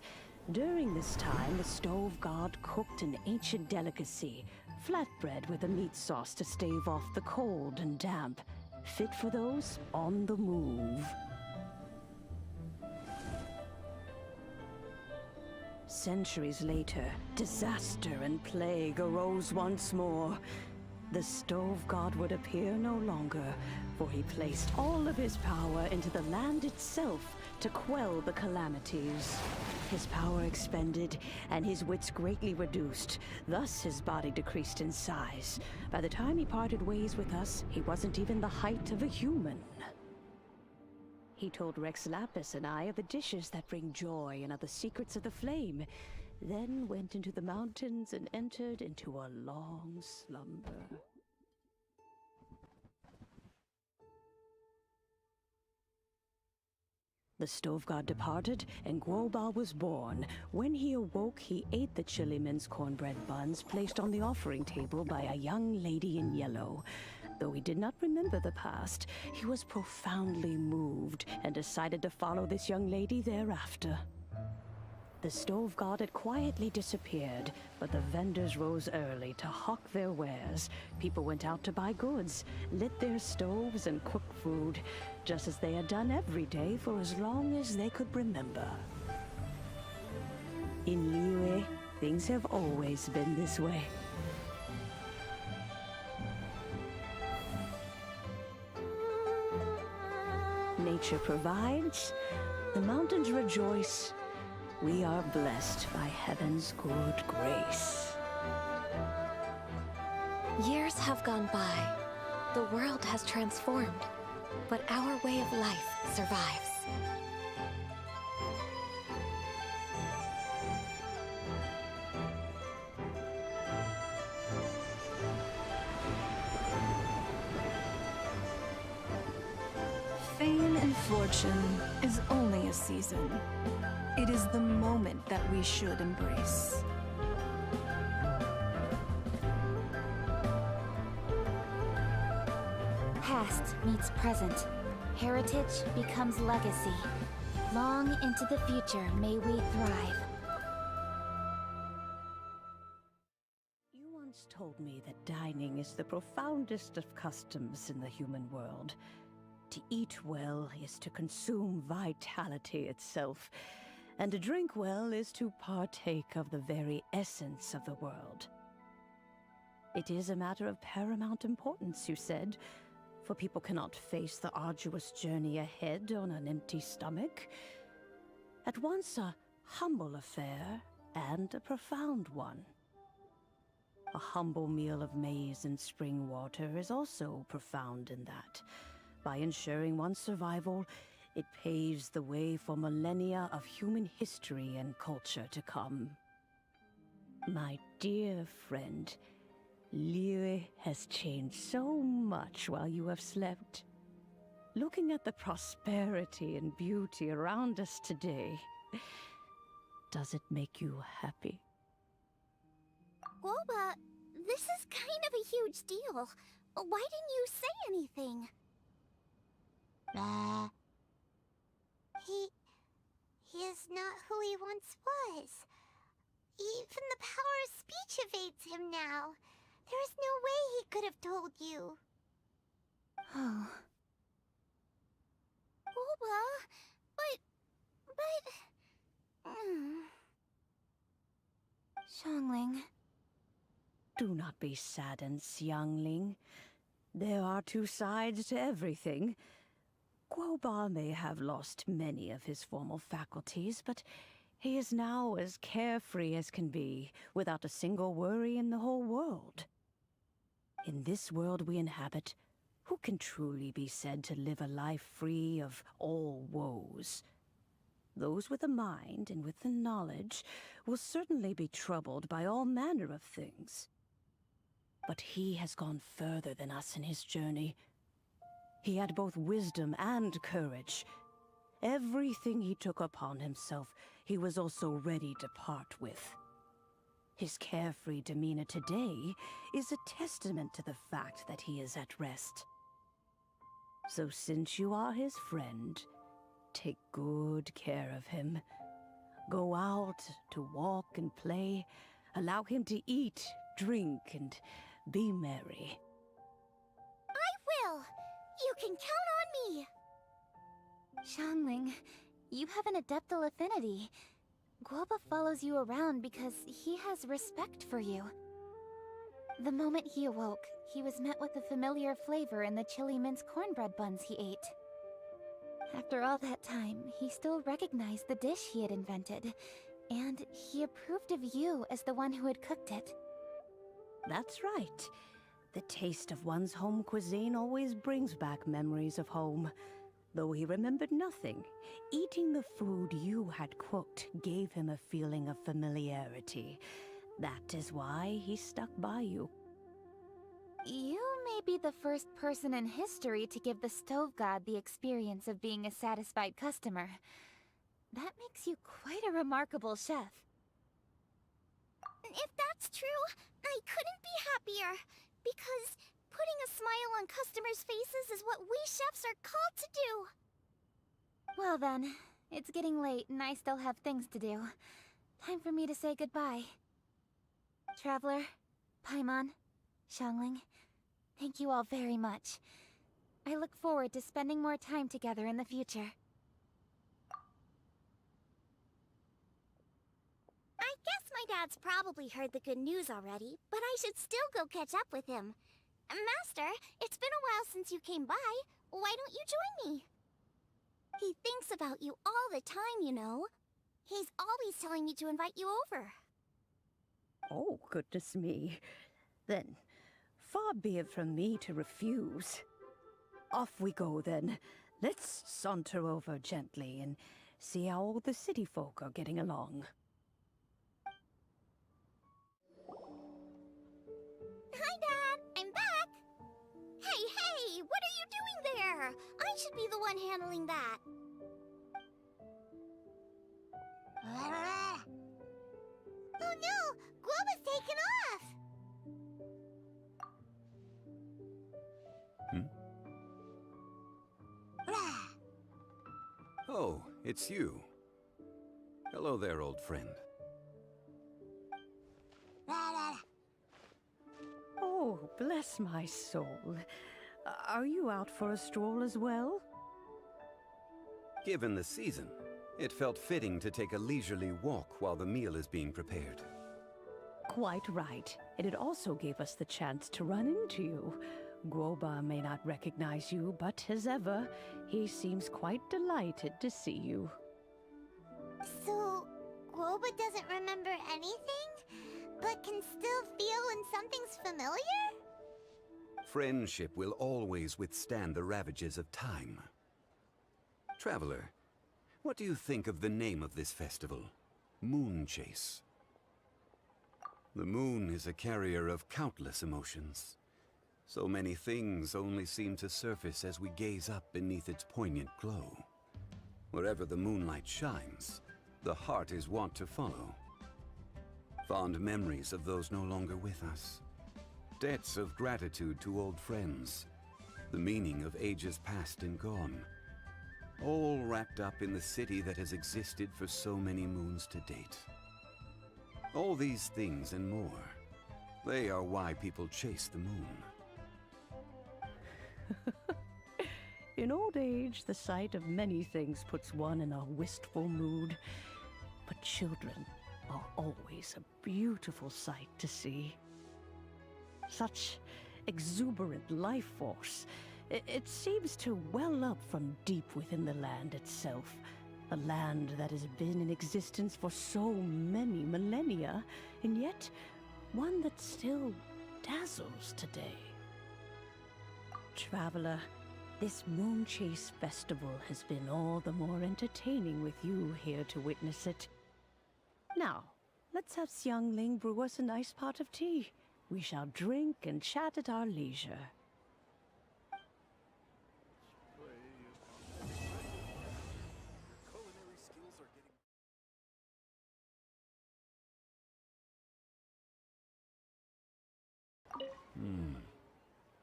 During this time, the stove god cooked an ancient delicacy, flatbread with a meat sauce to stave off the cold and damp, fit for those on the move. Centuries later, disaster and plague arose once more. The stove god would appear no longer, for he placed all of his power into the land itself to quell the calamities. His power expended, and his wits greatly reduced. Thus his body decreased in size. By the time he parted ways with us, he wasn't even the height of a human. He told Rex Lapis and I of the dishes that bring joy and of the secrets of the flame, then went into the mountains and entered into a long slumber. The stove god departed, and Guoba was born. When he awoke, he ate the chili mince cornbread buns placed on the offering table by a young lady in yellow. Though he did not remember the past, he was profoundly moved and decided to follow this young lady thereafter. The stove god had quietly disappeared, but the vendors rose early to hawk their wares. People went out to buy goods, lit their stoves, and cooked food, just as they had done every day for as long as they could remember. In Liyue, things have always been this way. Nature provides, the mountains rejoice. We are blessed by heaven's good grace. Years have gone by. The world has transformed, but our way of life survives. Fame and fortune is only a season. It is the moment that we should embrace. Past meets present. Heritage becomes legacy. Long into the future may we thrive. You once told me that dining is the profoundest of customs in the human world. To eat well is to consume vitality itself, and to drink well is to partake of the very essence of the world. It is a matter of paramount importance, you said, for people cannot face the arduous journey ahead on an empty stomach. At once a humble affair and a profound one. A humble meal of maize and spring water is also profound in that. By ensuring one's survival, it paves the way for millennia of human history and culture to come. My dear friend, Liyue has changed so much while you have slept. Looking at the prosperity and beauty around us today, does it make you happy? Guoba, this is kind of a huge deal. Why didn't you say anything? He is not who he once was. Even the power of speech evades him now. There is no way he could have told you. Oh. Guoba, but... Xiangling. Do not be saddened, Xiangling. There are two sides to everything. Guoba may have lost many of his formal faculties, but he is now as carefree as can be, without a single worry in the whole world. In this world we inhabit, who can truly be said to live a life free of all woes? Those with a mind and with the knowledge will certainly be troubled by all manner of things. But he has gone further than us in his journey. He had both wisdom and courage. Everything he took upon himself, he was also ready to part with. His carefree demeanor today is a testament to the fact that he is at rest. So since you are his friend, take good care of him. Go out to walk and play. Allow him to eat, drink, and be merry. I will! You can count on me! Xiangling, you have an adeptal affinity. Guoba follows you around because he has respect for you. The moment he awoke, he was met with the familiar flavor in the chili mince cornbread buns he ate. After all that time, he still recognized the dish he had invented, and he approved of you as the one who had cooked it. That's right. The taste of one's home cuisine always brings back memories of home. Though he remembered nothing, eating the food you had cooked gave him a feeling of familiarity. That is why he stuck by you. You may be the first person in history to give the stove god the experience of being a satisfied customer. That makes you quite a remarkable chef. If that's true, I couldn't be happier. Because putting a smile on customers' faces is what we chefs are called to do. Well then, it's getting late and I still have things to do. Time for me to say goodbye. Traveler, Paimon, Xiangling, thank you all very much. I look forward to spending more time together in the future. I guess my dad's probably heard the good news already, but I should still go catch up with him. Master, it's been a while since you came by. Why don't you join me? He thinks about you all the time, you know. He's always telling me to invite you over. Oh, goodness me. Then, far be it from me to refuse. Off we go, then. Let's saunter over gently and see how all the city folk are getting along. Hi, Dad! I'm back! Hey, what are you doing fair. I should be the one handling that. Oh no! Globa's taken off! Oh, it's you. Hello there, old friend. Oh, bless my soul. Are you out for a stroll as well? Given the season, it felt fitting to take a leisurely walk while the meal is being prepared. Quite right. And it also gave us the chance to run into you. Guoba may not recognize you, but as ever, he seems quite delighted to see you. So, Guoba doesn't remember anything, but can still feel when something's familiar? Friendship will always withstand the ravages of time. Traveler, what do you think of the name of this festival? Moonchase. The moon is a carrier of countless emotions. So many things only seem to surface as we gaze up beneath its poignant glow. Wherever the moonlight shines, the heart is wont to follow. Fond memories of those no longer with us. Debts of gratitude to old friends. The meaning of ages past and gone. All wrapped up in the city that has existed for so many moons to date. All these things and more, they are why people chase the moon. In old age, the sight of many things puts one in a wistful mood. But children are always a beautiful sight to see. Such exuberant life force. It seems to well up from deep within the land itself. A land that has been in existence for so many millennia, and yet one that still dazzles today. Traveler, this Moonchase Festival has been all the more entertaining with you here to witness it. Now, let's have Xiangling brew us a nice pot of tea. We shall drink and chat at our leisure.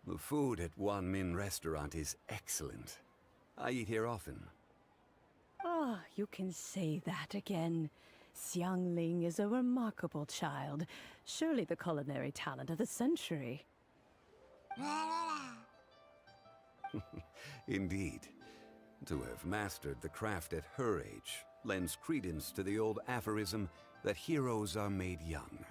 The food at Wan Min restaurant is excellent. I eat here often. Ah, you can say that again. Xiangling is a remarkable child. Surely the culinary talent of the century. Indeed. To have mastered the craft at her age lends credence to the old aphorism that heroes are made young.